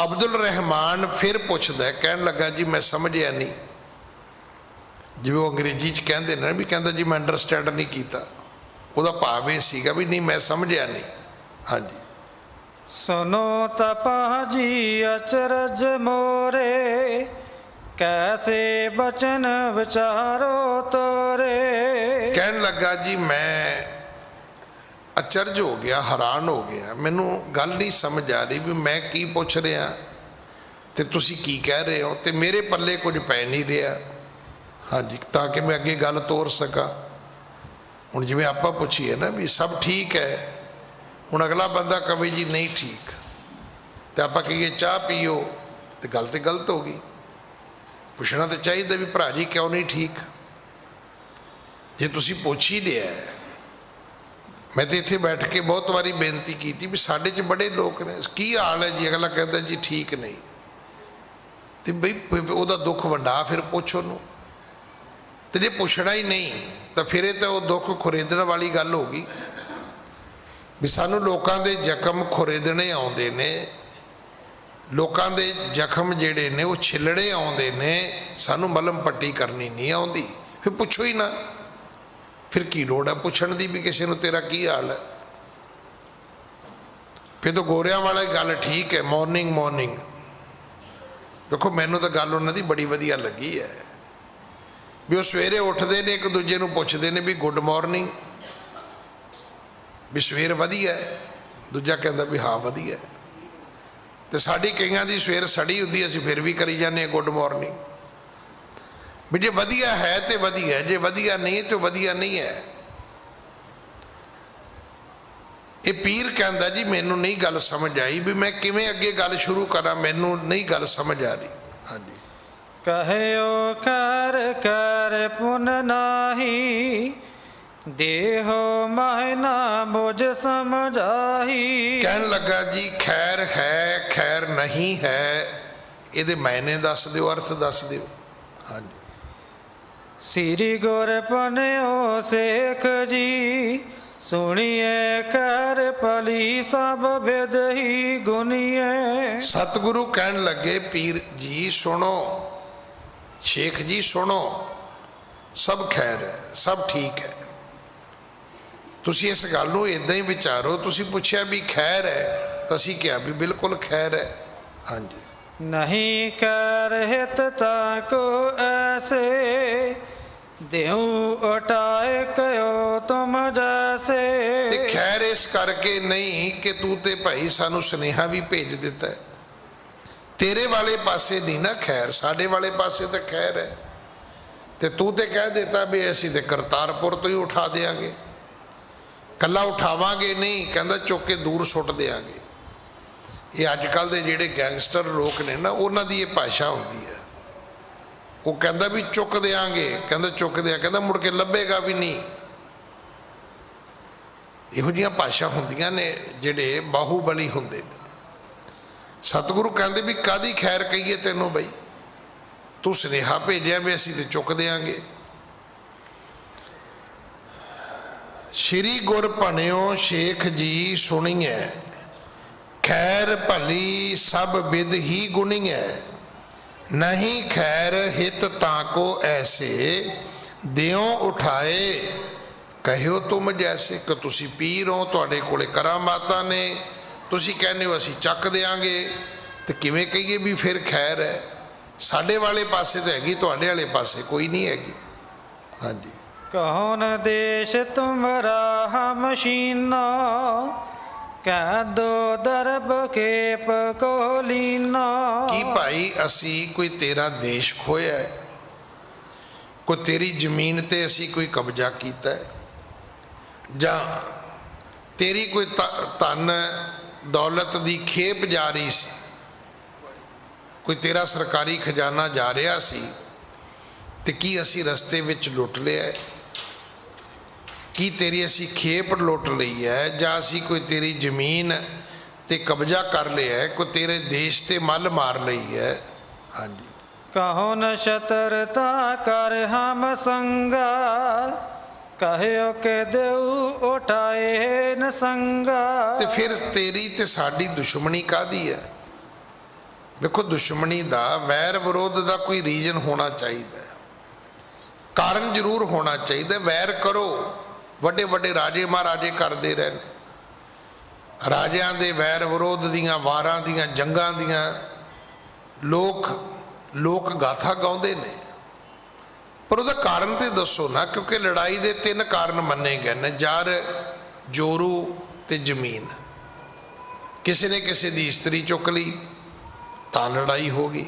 ਅਬਦੁਲ ਰਹਿਮਾਨ ਫਿਰ ਪੁੱਛਦਾ, ਕਹਿਣ ਲੱਗਾ ਜੀ ਮੈਂ ਸਮਝਿਆ ਨਹੀਂ, ਜਿਵੇਂ ਉਹ ਅੰਗਰੇਜ਼ੀ 'ਚ ਕਹਿੰਦੇ ਨੇ ਵੀ ਕਹਿੰਦਾ ਜੀ ਮੈਂ ਅੰਡਰਸਟੈਂਡ ਨਹੀਂ ਕੀਤਾ। ਉਹਦਾ ਭਾਵ ਇਹ ਸੀਗਾ ਵੀ ਨਹੀਂ ਮੈਂ ਸਮਝਿਆ ਨਹੀਂ। ਹਾਂਜੀ। सुनो तपा जी अचरज मोरे, कैसे बचन विचारो तोरे। ਕਹਿਣ ਲੱਗਾ ਜੀ ਮੈਂ ਅਚਰਜ ਹੋ ਗਿਆ, ਹੈਰਾਨ ਹੋ ਗਿਆ, ਮੈਨੂੰ ਗੱਲ ਨਹੀਂ ਸਮਝ ਆ ਰਹੀ ਵੀ ਮੈਂ ਕੀ ਪੁੱਛ ਰਿਹਾ ਤੇ ਤੁਸੀਂ ਕੀ ਕਹਿ ਰਹੇ ਹੋ, ਤੇ ਮੇਰੇ ਪੱਲੇ ਕੁਝ ਪੈ ਨਹੀਂ ਰਿਹਾ। ਹਾਂਜੀ, ਤਾਂ ਕਿ ਮੈਂ ਅੱਗੇ ਗੱਲ ਤੋਰ ਸਕਾਂ। ਹੁਣ ਜਿਵੇਂ ਆਪਾਂ ਪੁੱਛੀਏ ਨਾ ਵੀ ਸਭ ਠੀਕ ਹੈ, ਹੁਣ ਅਗਲਾ ਬੰਦਾ ਕਵੇ ਜੀ ਨਹੀਂ ਠੀਕ, ਤੇ ਆਪਾਂ ਕਹੀਏ ਚਾਹ ਪੀਓ, ਤੇ ਗੱਲ ਤੇ ਗਲਤ ਹੋ ਗਈ। ਪੁੱਛਣਾ ਤਾਂ ਚਾਹੀਦਾ ਵੀ ਭਰਾ ਜੀ ਕਿਉਂ ਨਹੀਂ ਠੀਕ। ਜੇ ਤੁਸੀਂ ਪੁੱਛ ਹੀ ਲਿਆ, ਮੈਂ ਤਾਂ ਇੱਥੇ ਬੈਠ ਕੇ ਬਹੁਤ ਵਾਰੀ ਬੇਨਤੀ ਕੀਤੀ ਵੀ ਸਾਡੇ 'ਚ ਬੜੇ ਲੋਕ ਨੇ, ਕੀ ਹਾਲ ਹੈ ਜੀ, ਅਗਲਾ ਕਹਿੰਦਾ ਜੀ ਠੀਕ ਨਹੀਂ, ਤੇ ਬਈ ਉਹਦਾ ਦੁੱਖ ਵੰਡਾ, ਫਿਰ ਪੁੱਛ ਉਹਨੂੰ। ਤੇ ਜੇ ਪੁੱਛਣਾ ਹੀ ਨਹੀਂ ਤਾਂ ਫਿਰ ਇਹ ਤਾਂ ਉਹ ਦੁੱਖ ਖੁਰੇਦਣ ਵਾਲੀ ਗੱਲ ਹੋ ਗਈ ਵੀ ਸਾਨੂੰ ਲੋਕਾਂ ਦੇ ਜ਼ਖਮ ਖੁਰੇਦਣੇ ਆਉਂਦੇ ਨੇ, ਲੋਕਾਂ ਦੇ ਜ਼ਖਮ ਜਿਹੜੇ ਨੇ ਉਹ ਛਿੱਲੜੇ ਆਉਂਦੇ ਨੇ, ਸਾਨੂੰ ਮਲਮ ਪੱਟੀ ਕਰਨੀ ਨਹੀਂ ਆਉਂਦੀ। ਫਿਰ ਪੁੱਛੋ ਹੀ ਨਾ, ਫਿਰ ਕੀ ਲੋੜ ਹੈ ਪੁੱਛਣ ਦੀ ਵੀ ਕਿਸੇ ਨੂੰ ਤੇਰਾ ਕੀ ਹਾਲ ਹੈ। ਫਿਰ ਤਾਂ ਗੋਰਿਆਂ ਵਾਲੀ ਗੱਲ ਠੀਕ ਹੈ, ਮਾਰਨਿੰਗ। ਦੇਖੋ ਮੈਨੂੰ ਤਾਂ ਗੱਲ ਉਹਨਾਂ ਦੀ ਬੜੀ ਵਧੀਆ ਲੱਗੀ ਹੈ ਵੀ ਉਹ ਸਵੇਰੇ ਉੱਠਦੇ ਨੇ, ਇੱਕ ਦੂਜੇ ਨੂੰ ਪੁੱਛਦੇ ਨੇ ਵੀ ਗੁੱਡ ਮਾਰਨਿੰਗ, ਵੀ ਸਵੇਰ ਵਧੀਆ ਹੈ, ਦੂਜਾ ਕਹਿੰਦਾ ਵੀ ਹਾਂ ਵਧੀਆ। ਤੇ ਸਾਡੀ ਕਈਆਂ ਦੀ ਸਵੇਰ ਸੜੀ ਹੁੰਦੀ, ਅਸੀਂ ਫਿਰ ਵੀ ਕਰੀ ਜਾਂਦੇ ਹਾਂ ਗੁੱਡ ਮਾਰਨਿੰਗ। ਵੀ ਜੇ ਵਧੀਆ ਹੈ ਤੇ ਵਧੀਆ, ਜੇ ਵਧੀਆ ਨਹੀਂ ਤੇ ਵਧੀਆ ਨਹੀਂ ਹੈ। ਇਹ ਪੀਰ ਕਹਿੰਦਾ ਜੀ ਮੈਨੂੰ ਨਹੀਂ ਗੱਲ ਸਮਝ ਆਈ ਵੀ ਮੈਂ ਕਿਵੇਂ ਅੱਗੇ ਗੱਲ ਸ਼ੁਰੂ ਕਰਾਂ, ਮੈਨੂੰ ਨਹੀਂ ਗੱਲ ਸਮਝ ਆ ਰਹੀ। ਹਾਂਜੀ। कहयो कर कर पुन नाही, देहो मायना मुझ समझाही। ਕਹਿਣ ਲੱਗਾ ਜੀ ਖੈਰ ਹੈ, ਖੈਰ ਨਹੀਂ ਹੈ, ਇਹਦੇ ਮਾਇਨੇ ਦੱਸ ਦਿਓ, ਅਰਥ ਦੱਸ ਦਿਓ। ਹਾਂਜੀ। श्री गुर पन्यो सेख जी, सुनिए कर पली सब विद ही गुनिए। ਸਤਿਗੁਰੂ ਕਹਿਣ ਲੱਗੇ ਪੀਰ ਜੀ ਸੁਣੋ, ਸ਼ੇਖ ਜੀ ਸੁਣੋ, ਸਭ ਖੈਰ ਹੈ, ਸਭ ਠੀਕ ਹੈ। ਤੁਸੀਂ ਇਸ ਗੱਲ ਨੂੰ ਇਦਾਂ ਹੀ ਵਿਚਾਰੋ। ਤੁਸੀਂ ਪੁੱਛਿਆ ਵੀ ਖੈਰ ਹੈ ਤਾਂ ਅਸੀਂ ਕਿਹਾ ਵੀ ਬਿਲਕੁਲ ਖੈਰ ਹੈ। ਹਾਂਜੀ। नहीं कर हित ताको ऐसे, देहूं उठाए कयो तुम जैसे। ਤੇ ਖੈਰ ਇਸ ਕਰਕੇ ਨਹੀਂ ਕਿ ਤੂੰ ਤੇ ਭਾਈ ਸਾਨੂੰ ਸੁਨੇਹਾ ਵੀ ਭੇਜ ਦਿੱਤਾ ਹੈ। ਤੇਰੇ ਵਾਲੇ ਪਾਸੇ ਨਹੀਂ ਨਾ ਖੈਰ, ਸਾਡੇ ਵਾਲੇ ਪਾਸੇ ਤਾਂ ਖੈਰ ਹੈ। ਤੇ ਤੂੰ ਤੇ ਕਹਿ ਦਿੱਤਾ ਵੀ ਅਸੀਂ ਤੇ ਕਰਤਾਰਪੁਰ ਤੋਂ ਹੀ ਉਠਾ ਦੇਾਂਗੇ, ਕੱਲਾ ਉਠਾਵਾਂਗੇ ਨਹੀਂ, ਕਹਿੰਦਾ ਚੁੱਕ ਕੇ ਦੂਰ ਸੁੱਟ ਦੇਾਂਗੇ। ਇਹ ਅੱਜ ਕੱਲ੍ਹ ਦੇ ਜਿਹੜੇ ਗੈਂਗਸਟਰ ਲੋਕ ਨੇ ਨਾ, ਉਹਨਾਂ ਦੀ ਇਹ ਭਾਸ਼ਾ ਹੁੰਦੀ ਹੈ। ਉਹ ਕਹਿੰਦਾ ਵੀ ਚੁੱਕ ਦੇਾਂਗੇ, ਕਹਿੰਦਾ ਚੁੱਕ ਦਿਆਂ, ਕਹਿੰਦਾ ਮੁੜ ਕੇ ਲੱਭੇਗਾ ਵੀ ਨਹੀਂ। ਇਹੋ ਜਿਹੀਆਂ ਭਾਸ਼ਾ ਹੁੰਦੀਆਂ ਨੇ ਜਿਹੜੇ ਬਾਹੂਬਲੀ ਹੁੰਦੇ ਨੇ। ਸਤਿਗੁਰੂ ਕਹਿੰਦੇ ਵੀ ਕਾਹਦੀ ਖੈਰ ਕਹੀਏ ਤੈਨੂੰ ਬਈ, ਤੂੰ ਸੁਨੇਹਾ ਭੇਜਿਆ ਵੀ ਅਸੀਂ ਤੇ ਚੁੱਕ ਦੇਾਂਗੇ। ਸ਼੍ਰੀ ਗੁਰ ਭਣਿਓ ਸ਼ੇਖ ਜੀ ਸੁਣੀਐ, ਖੈਰ ਭਲੀ ਸਭ ਬਿਦ ਹੀ ਗੁਣੀਐ, ਨਹੀਂ ਖੈਰ ਹਿਤ ਤਾਂ ਕੋ ਐਸੇ, ਦਿਓ ਉਠਾਏ ਕਹਿਓ ਤੁਮ ਜੈਸੇ। ਕਿ ਤੁਸੀਂ ਪੀਰ ਹੋ, ਤੁਹਾਡੇ ਕੋਲੇ ਕਰਾਮਾਤਾਂ ਨੇ, ਤੁਸੀਂ ਕਹਿੰਦੇ ਹੋ ਅਸੀਂ ਚੱਕ ਦੇਾਂਗੇ, ਤੇ ਕਿਵੇਂ ਕਹੀਏ ਵੀ ਫਿਰ ਖੈਰ ਹੈ? ਸਾਡੇ ਵਾਲੇ ਪਾਸੇ ਤਾਂ ਹੈਗੀ, ਤੁਹਾਡੇ ਵਾਲੇ ਪਾਸੇ ਕੋਈ ਨਹੀਂ ਹੈਗੀ। ਹਾਂਜੀ। ਕੌਣ ਦੇਸ਼ ਤੁਮਰਾ ਹਮ ਸ਼ੀਨਾ, ਕਹਿ ਦੋ ਦਰਬ ਖੇਪ ਕੋ ਲੀਨਾ। ਕੀ ਭਾਈ ਅਸੀਂ ਕੋਈ ਤੇਰਾ ਦੇਸ਼ ਖੋਇਆ ਹੈ, ਕੋਈ ਤੇਰੀ ਜ਼ਮੀਨ ਤੇ ਅਸੀਂ ਕੋਈ ਕਬਜ਼ਾ ਕੀਤਾ ਹੈ, ਜਾਂ ਤੇਰੀ ਕੋਈ ਧਨ ਦੌਲਤ ਦੀ ਖੇਪ ਜਾ ਰਹੀ ਸੀ, ਕੋਈ ਤੇਰਾ ਸਰਕਾਰੀ ਖਜ਼ਾਨਾ ਜਾ ਰਿਹਾ ਸੀ, ਤੇ ਕੀ ਅਸੀਂ ਰਸਤੇ ਵਿੱਚ ਲੁੱਟ ਲਿਆ ਹੈ? ਕੀ ਤੇਰੀ ਅਸੀਂ ਖੇਪ ਲੁੱਟ ਲਈ ਹੈ, ਜਾਂ ਅਸੀਂ ਕੋਈ ਤੇਰੀ ਜ਼ਮੀਨ ਤੇ ਕਬਜ਼ਾ ਕਰ ਲਿਆ ਹੈ, ਕੋਈ ਤੇਰੇ ਦੇਸ਼ ਤੇ ਮੱਲ ਮਾਰ ਲਈ ਹੈ? ਹਾਂਜੀ। ਕਹੋ ਨ ਸ਼ਤਰਤਾ ਕਰ ਹਮ ਸੰਗਾ, ਕਹਿਓ ਕਿ ਦੇਉ ਉਠਾਏ ਨ ਸੰਗਾ। ਤੇ ਫਿਰ ਤੇਰੀ ਤੇ ਸਾਡੀ ਦੁਸ਼ਮਣੀ ਕਾਹਦੀ ਹੈ? ਵੇਖੋ, ਦੁਸ਼ਮਣੀ ਦਾ, ਵੈਰ ਵਿਰੋਧ ਦਾ ਕੋਈ ਰੀਜਨ ਹੋਣਾ ਚਾਹੀਦਾ, ਕਾਰਨ ਜ਼ਰੂਰ ਹੋਣਾ ਚਾਹੀਦਾ। ਵੈਰ ਕਰੋ, ਵੱਡੇ ਵੱਡੇ ਰਾਜੇ ਮਹਾਰਾਜੇ ਕਰਦੇ ਰਹੇ ਨੇ, ਰਾਜਿਆਂ ਦੇ ਵੈਰ ਵਿਰੋਧ ਦੀਆਂ, ਵਾਰਾਂ ਦੀਆਂ, ਜੰਗਾਂ ਦੀਆਂ ਲੋਕ ਗਾਥਾ ਗਾਉਂਦੇ ਨੇ, ਪਰ ਉਹਦਾ ਕਾਰਨ ਤੇ ਦੱਸੋ ਨਾ। ਕਿਉਂਕਿ ਲੜਾਈ ਦੇ 3 ਕਾਰਨ ਮੰਨੇ ਗਏ ਨੇ, ਜਰ, ਜੋਰੂ ਤੇ ਜ਼ਮੀਨ। ਕਿਸੇ ਨੇ ਕਿਸੇ ਦੀ ਇਸਤਰੀ ਚੁੱਕ ਲਈ ਤਾਂ ਲੜਾਈ ਹੋ ਗਈ,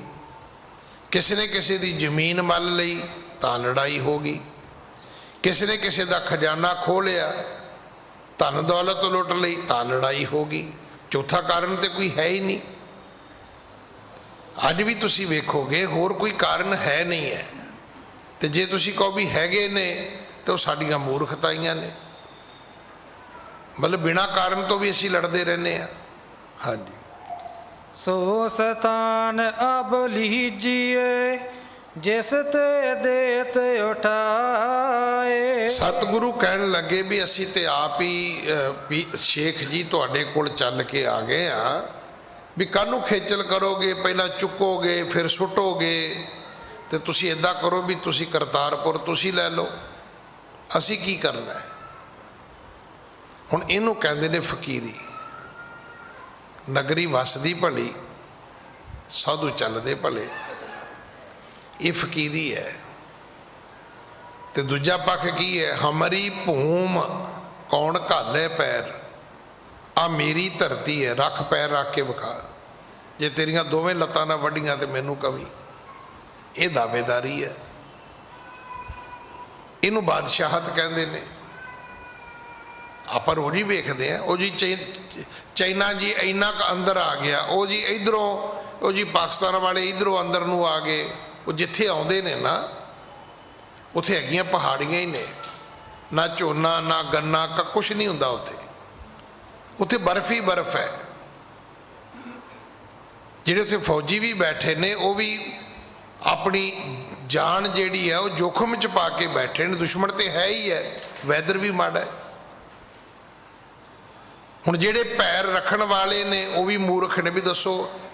ਕਿਸੇ ਨੇ ਕਿਸੇ ਦੀ ਜ਼ਮੀਨ ਮੱਲ ਲਈ ਤਾਂ ਲੜਾਈ ਹੋ ਗਈ, ਕਿਸੇ ਨੇ ਕਿਸੇ ਦਾ ਖਜ਼ਾਨਾ ਖੋਹ ਲਿਆ, ਧਨ ਦੌਲਤ ਲੁੱਟ ਲਈ ਤਾਂ ਲੜਾਈ ਹੋ ਗਈ। ਚੌਥਾ ਕਾਰਨ ਤੇ ਕੋਈ ਹੈ ਹੀ ਨਹੀਂ। ਅੱਜ ਵੀ ਤੁਸੀਂ ਵੇਖੋਗੇ ਹੋਰ ਕੋਈ ਕਾਰਨ ਹੈ ਨਹੀਂ ਹੈ, ਤੇ ਜੇ ਤੁਸੀਂ ਕਹੋ ਵੀ ਹੈਗੇ ਨੇ ਤਾਂ ਉਹ ਸਾਡੀਆਂ ਮੂਰਖਤਾਈਆਂ ਨੇ। ਮਤਲਬ ਬਿਨਾਂ ਕਾਰਨ ਤੋਂ ਵੀ ਅਸੀਂ ਲੜਦੇ ਰਹਿੰਦੇ ਹਾਂ। ਹਾਂਜੀ। ਸੋ ਸਤਾਨ ਅਬ ਲੀਜੀਏ, ਜਿਸ ਤੇ ਦੇਤ ਉਠਾਏ। ਸਤਿਗੁਰੂ ਕਹਿਣ ਲੱਗੇ ਵੀ ਅਸੀਂ ਤੇ ਆਪ ਹੀ ਸ਼ੇਖ ਜੀ ਤੁਹਾਡੇ ਕੋਲ ਚੱਲ ਕੇ ਆ ਗਏ ਆ, ਵੀ ਕਾਹਨੂੰ ਖੇਚਲ ਕਰੋਗੇ, ਪਹਿਲਾਂ ਚੁੱਕੋਗੇ ਫਿਰ ਸੁੱਟੋਗੇ, ਤੇ ਤੁਸੀਂ ਇੱਦਾਂ ਕਰੋ ਵੀ ਤੁਸੀਂ ਕਰਤਾਰਪੁਰ ਤੁਸੀਂ ਲੈ ਲਓ, ਅਸੀਂ ਕੀ ਕਰਨਾ ਹੈ? ਹੁਣ ਇਹਨੂੰ ਕਹਿੰਦੇ ਨੇ ਫਕੀਰੀ। ਨਗਰੀ ਵਸਦੀ ਭਲੀ, ਸਾਧੂ ਚੱਲਦੇ ਭਲੇ, ਇਹ ਫਕੀਰੀ ਹੈ। ਤੇ ਦੂਜਾ ਪੱਖ ਕੀ ਹੈ? ਹਮਰੀ ਭੂਮ ਕੌਣ ਘਾਲੇ ਪੈਰ, ਆ ਮੇਰੀ ਧਰਤੀ ਹੈ, ਰੱਖ ਪੈਰ ਰੱਖ ਕੇ ਵਿਖਾ, ਜੇ ਤੇਰੀਆਂ ਦੋਵੇਂ ਲੱਤਾਂ ਨਾਲ ਵੱਡੀਆਂ ਤੇ ਮੈਨੂੰ ਕਵੀ। ਇਹ ਦਾਅਵੇਦਾਰੀ ਹੈ, ਇਹਨੂੰ ਬਾਦਸ਼ਾਹਤ ਕਹਿੰਦੇ ਨੇ। ਆਪਾਂ ਰੋਜ਼ ਹੀ ਵੇਖਦੇ ਆ, ਉਹ ਜੀ ਚਾਈਨਾ ਜੀ ਇੰਨਾ ਕੁ ਅੰਦਰ ਆ ਗਿਆ, ਉਹ ਜੀ ਇਧਰੋਂ, ਉਹ ਜੀ ਪਾਕਿਸਤਾਨ ਵਾਲੇ ਇਧਰੋਂ ਅੰਦਰ ਨੂੰ ਆ ਗਏ। ਉਹ ਜਿੱਥੇ ਆਉਂਦੇ ਨੇ ਨਾ, ਉੱਥੇ ਹੈਗੀਆਂ ਪਹਾੜੀਆਂ ਹੀ ਨੇ, ਨਾ ਝੋਨਾ ਨਾ ਗੰਨਾ, ਕੁਛ ਨਹੀਂ ਹੁੰਦਾ ਉੱਥੇ। ਉੱਥੇ ਬਰਫ਼ ਹੀ ਬਰਫ਼ ਹੈ। ਜਿਹੜੇ ਉੱਥੇ ਫੌਜੀ ਵੀ ਬੈਠੇ ਨੇ, ਉਹ ਵੀ ਆਪਣੀ ਜਾਨ ਜਿਹੜੀ ਹੈ ਉਹ ਜੋਖਮ 'ਚ ਪਾ ਕੇ ਬੈਠੇ ਨੇ। ਦੁਸ਼ਮਣ ਤੇ ਹੈ ਹੀ ਹੈ, ਵੈਦਰ ਵੀ ਮਾੜਾ ਹੈ। ਹੁਣ ਜਿਹੜੇ ਪੈਰ ਰੱਖਣ ਵਾਲੇ ਨੇ ਉਹ ਵੀ ਮੂਰਖ ਨੇ, ਵੀ ਦੱਸੋ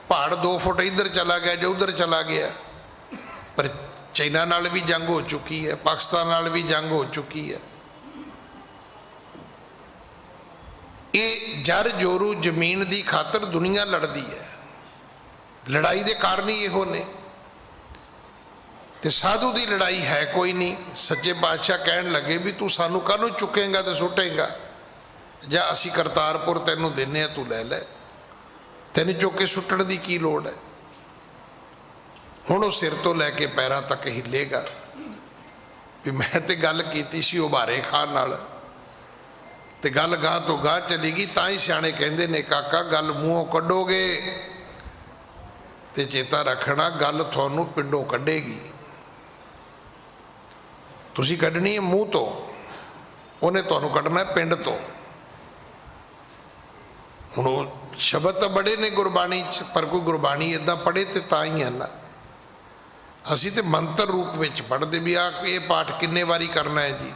ਪਹਾੜ 2 ਫੁੱਟ ਇੱਧਰ ਚਲਾ ਗਿਆ ਜਾਂ ਉੱਧਰ ਚਲਾ ਗਿਆ। ਪਰ ਚਾਈਨਾ ਨਾਲ ਵੀ ਜੰਗ ਹੋ ਚੁੱਕੀ ਹੈ, ਪਾਕਿਸਤਾਨ ਨਾਲ ਵੀ ਜੰਗ ਹੋ ਚੁੱਕੀ ਹੈ। ਇਹ ਜਰ ਜੋਰੂ ਜ਼ਮੀਨ ਦੀ ਖਾਤਰ ਦੁਨੀਆ ਲੜਦੀ ਹੈ। ਲੜਾਈ ਦੇ ਕਾਰਨ ਹੀ ਇਹੋ ਨੇ। ਤੇ ਸਾਧੂ ਦੀ ਲੜਾਈ ਹੈ ਕੋਈ ਨਹੀਂ। ਸੱਚੇ ਪਾਤਸ਼ਾਹ ਕਹਿਣ ਲੱਗੇ ਵੀ ਤੂੰ ਸਾਨੂੰ ਕਾਹਨੂੰ ਚੁੱਕੇਂਗਾ ਤੇ ਸੁੱਟੇਂਗਾ, ਜਾਂ ਅਸੀਂ ਕਰਤਾਰਪੁਰ ਤੈਨੂੰ ਦਿੰਨੇ ਆ, ਤੂੰ ਲੈ ਲੈ, ਤੈਨੂੰ ਚੁੱਕ ਕੇ ਸੁੱਟਣ ਦੀ ਕੀ ਲੋੜ ਹੈ। ਹੁਣ ਉਹ ਸਿਰ ਤੋਂ ਲੈ ਕੇ ਪੈਰਾਂ ਤੱਕ ਹਿੱਲੇਗਾ ਵੀ ਮੈਂ ਤੇ ਗੱਲ ਕੀਤੀ ਸੀ ਉਬਾਰੇ ਖਾਨ ਨਾਲ, ਤੇ ਗੱਲ ਗਾਹ ਤੋਂ ਗਾਹ ਚਲੀ ਗਈ। ਤਾਂ ਹੀ ਸਿਆਣੇ ਕਹਿੰਦੇ ਨੇ ਕਾਕਾ, ਗੱਲ ਮੂੰਹੋਂ ਕੱਢੋਗੇ ਤੇ ਚੇਤਾ ਰੱਖਣਾ ਗੱਲ ਤੁਹਾਨੂੰ ਪਿੰਡੋਂ ਕੱਢੇਗੀ। ਤੁਸੀਂ ਕੱਢਣੀ ਹੈ ਮੂੰਹ ਤੋਂ, ਉਹਨੇ ਤੁਹਾਨੂੰ ਕੱਢਣਾ ਪਿੰਡ ਤੋਂ। ਹੁਣ ਉਹ ਸ਼ਬਦ ਤਾਂ ਬੜੇ ਨੇ ਗੁਰਬਾਣੀ 'ਚ, ਪਰ ਕੋਈ ਗੁਰਬਾਣੀ ਇੱਦਾਂ ਪੜ੍ਹੇ ਤੇ ਤਾਂ ਹੀ ਹੈ ਨਾ। ਅਸੀਂ ਤੇ ਮੰਤਰ ਰੂਪ ਵਿੱਚ ਪੜ੍ਹਦੇ ਵੀ ਆ ਇਹ ਪਾਠ ਕਿੰਨੇ ਵਾਰੀ ਕਰਨਾ ਹੈ ਜੀ,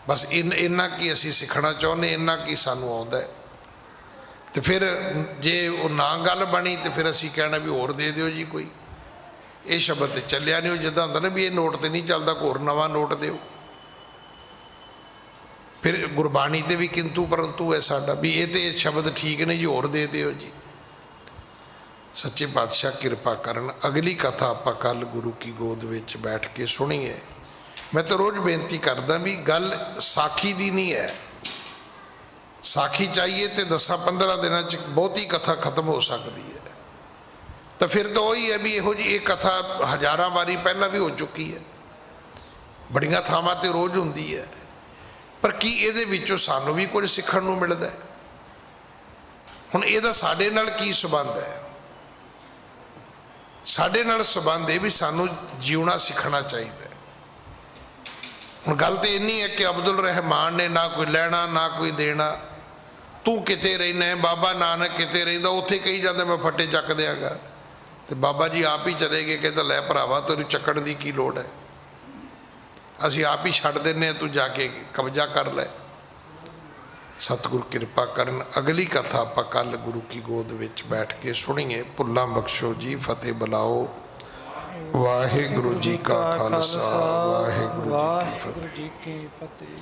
ਬਸ ਇੰਨਾ ਕੀ ਅਸੀਂ ਸਿੱਖਣਾ ਚਾਹੁੰਦੇ, ਇੰਨਾ ਕੀ ਸਾਨੂੰ ਆਉਂਦਾ ਹੈ। ਤੇ ਫਿਰ ਜੇ ਉਹ ਨਾ ਗੱਲ ਬਣੀ ਤੇ ਫਿਰ ਅਸੀਂ ਕਹਿਣਾ ਵੀ ਹੋਰ ਦੇ ਦਿਓ ਜੀ ਕੋਈ, ਇਹ ਸ਼ਬਦ ਤੇ ਚੱਲਿਆ ਨਹੀਂ। ਉਹ ਜਿੱਦਾਂ ਹੁੰਦਾ ਨਾ ਵੀ ਇਹ ਨੋਟ ਤੇ ਨਹੀਂ ਚੱਲਦਾ, ਹੋਰ ਨਵਾਂ ਨੋਟ ਦਿਓ। ਫਿਰ ਗੁਰਬਾਣੀ ਤੇ ਵੀ ਕਿੰਤੂ ਪਰੰਤੂ ਹੈ ਸਾਡਾ, ਵੀ ਇਹ ਤੇ ਸ਼ਬਦ ਠੀਕ ਨੇ ਜੀ, ਹੋਰ ਦੇ ਦਿਓ ਜੀ। ਸੱਚੇ ਪਾਤਸ਼ਾਹ ਕਿਰਪਾ ਕਰਨ। ਅਗਲੀ ਕਥਾ ਆਪਾਂ ਕੱਲ ਗੁਰੂ ਕੀ ਗੋਦ ਵਿੱਚ ਬੈਠ ਕੇ ਸੁਣੀਏ। ਮੈਂ ਤਾਂ ਰੋਜ਼ ਬੇਨਤੀ ਕਰਦਾ ਵੀ ਗੱਲ ਸਾਖੀ ਦੀ ਨਹੀਂ ਹੈ। ਸਾਖੀ ਚਾਹੀਏ ਤੇ 10-15 ਦਿਨਾਂ 'ਚ ਬਹੁਤੀ ਕਥਾ ਖਤਮ ਹੋ ਸਕਦੀ ਹੈ। ਤਾਂ ਫਿਰ ਤਾਂ ਉਹੀ ਹੈ ਵੀ ਇਹੋ ਜਿਹੀ ਇਹ ਕਥਾ ਹਜ਼ਾਰਾਂ ਵਾਰੀ ਪਹਿਲਾਂ ਵੀ ਹੋ ਚੁੱਕੀ ਹੈ, ਬੜੀਆਂ ਥਾਵਾਂ ਤੇ ਰੋਜ਼ ਹੁੰਦੀ ਹੈ। ਪਰ ਕੀ ਇਹਦੇ ਵਿੱਚੋਂ ਸਾਨੂੰ ਵੀ ਕੁਝ ਸਿੱਖਣ ਨੂੰ ਮਿਲਦਾ ਹੈ? ਹੁਣ ਇਹਦਾ ਸਾਡੇ ਨਾਲ ਕੀ ਸੰਬੰਧ ਹੈ? ਸਾਡੇ ਨਾਲ ਸੰਬੰਧ ਇਹ ਵੀ ਸਾਨੂੰ ਜਿਉਣਾ ਸਿੱਖਣਾ ਚਾਹੀਦਾ ਹੈ। ਹੁਣ ਗੱਲ ਤੇ ਇੰਨੀ ਹੈ ਕਿ ਅਬਦੁਲ ਰਹਿਮਾਨ ਨੇ ਨਾ ਕੋਈ ਲੈਣਾ ਨਾ ਕੋਈ ਦੇਣਾ, ਤੂੰ ਕਿਤੇ ਰਹਿਣਾ, ਬਾਬਾ ਨਾਨਕ ਕਿਤੇ ਰਹਿੰਦਾ, ਉੱਥੇ ਕਹੀ ਜਾਂਦਾ ਮੈਂ ਫੱਟੇ ਚੱਕ ਦਿਆਂਗਾ, ਤੇ ਬਾਬਾ ਜੀ ਆਪ ਹੀ ਚਲੇ ਗਏ। ਕਹਿੰਦਾ ਲੈ ਭਰਾਵਾ, ਤੈਨੂੰ ਚੱਕਣ ਦੀ ਕੀ ਲੋੜ ਹੈ, ਅਸੀਂ ਆਪ ਹੀ ਛੱਡ ਦਿੰਨੇ ਆ, ਤੂੰ ਜਾ ਕੇ ਕਬਜ਼ਾ ਕਰ ਲੈ। ਸਤਿਗੁਰ ਕਿਰਪਾ ਕਰਨ। ਅਗਲੀ ਕਥਾ ਆਪਾਂ ਕੱਲ ਗੁਰੂ ਕੀ ਗੋਦ ਵਿੱਚ ਬੈਠ ਕੇ ਸੁਣੀਏ। ਭੁੱਲਾਂ ਬਖਸ਼ੋ ਜੀ, ਫਤਿਹ ਬੁਲਾਓ। ਵਾਹਿਗੁਰੂ ਜੀ ਕਾ ਖਾਲਸਾ, ਵਾਹਿਗੁਰੂ ਜੀ ਕੀ ਫਤਿਹ।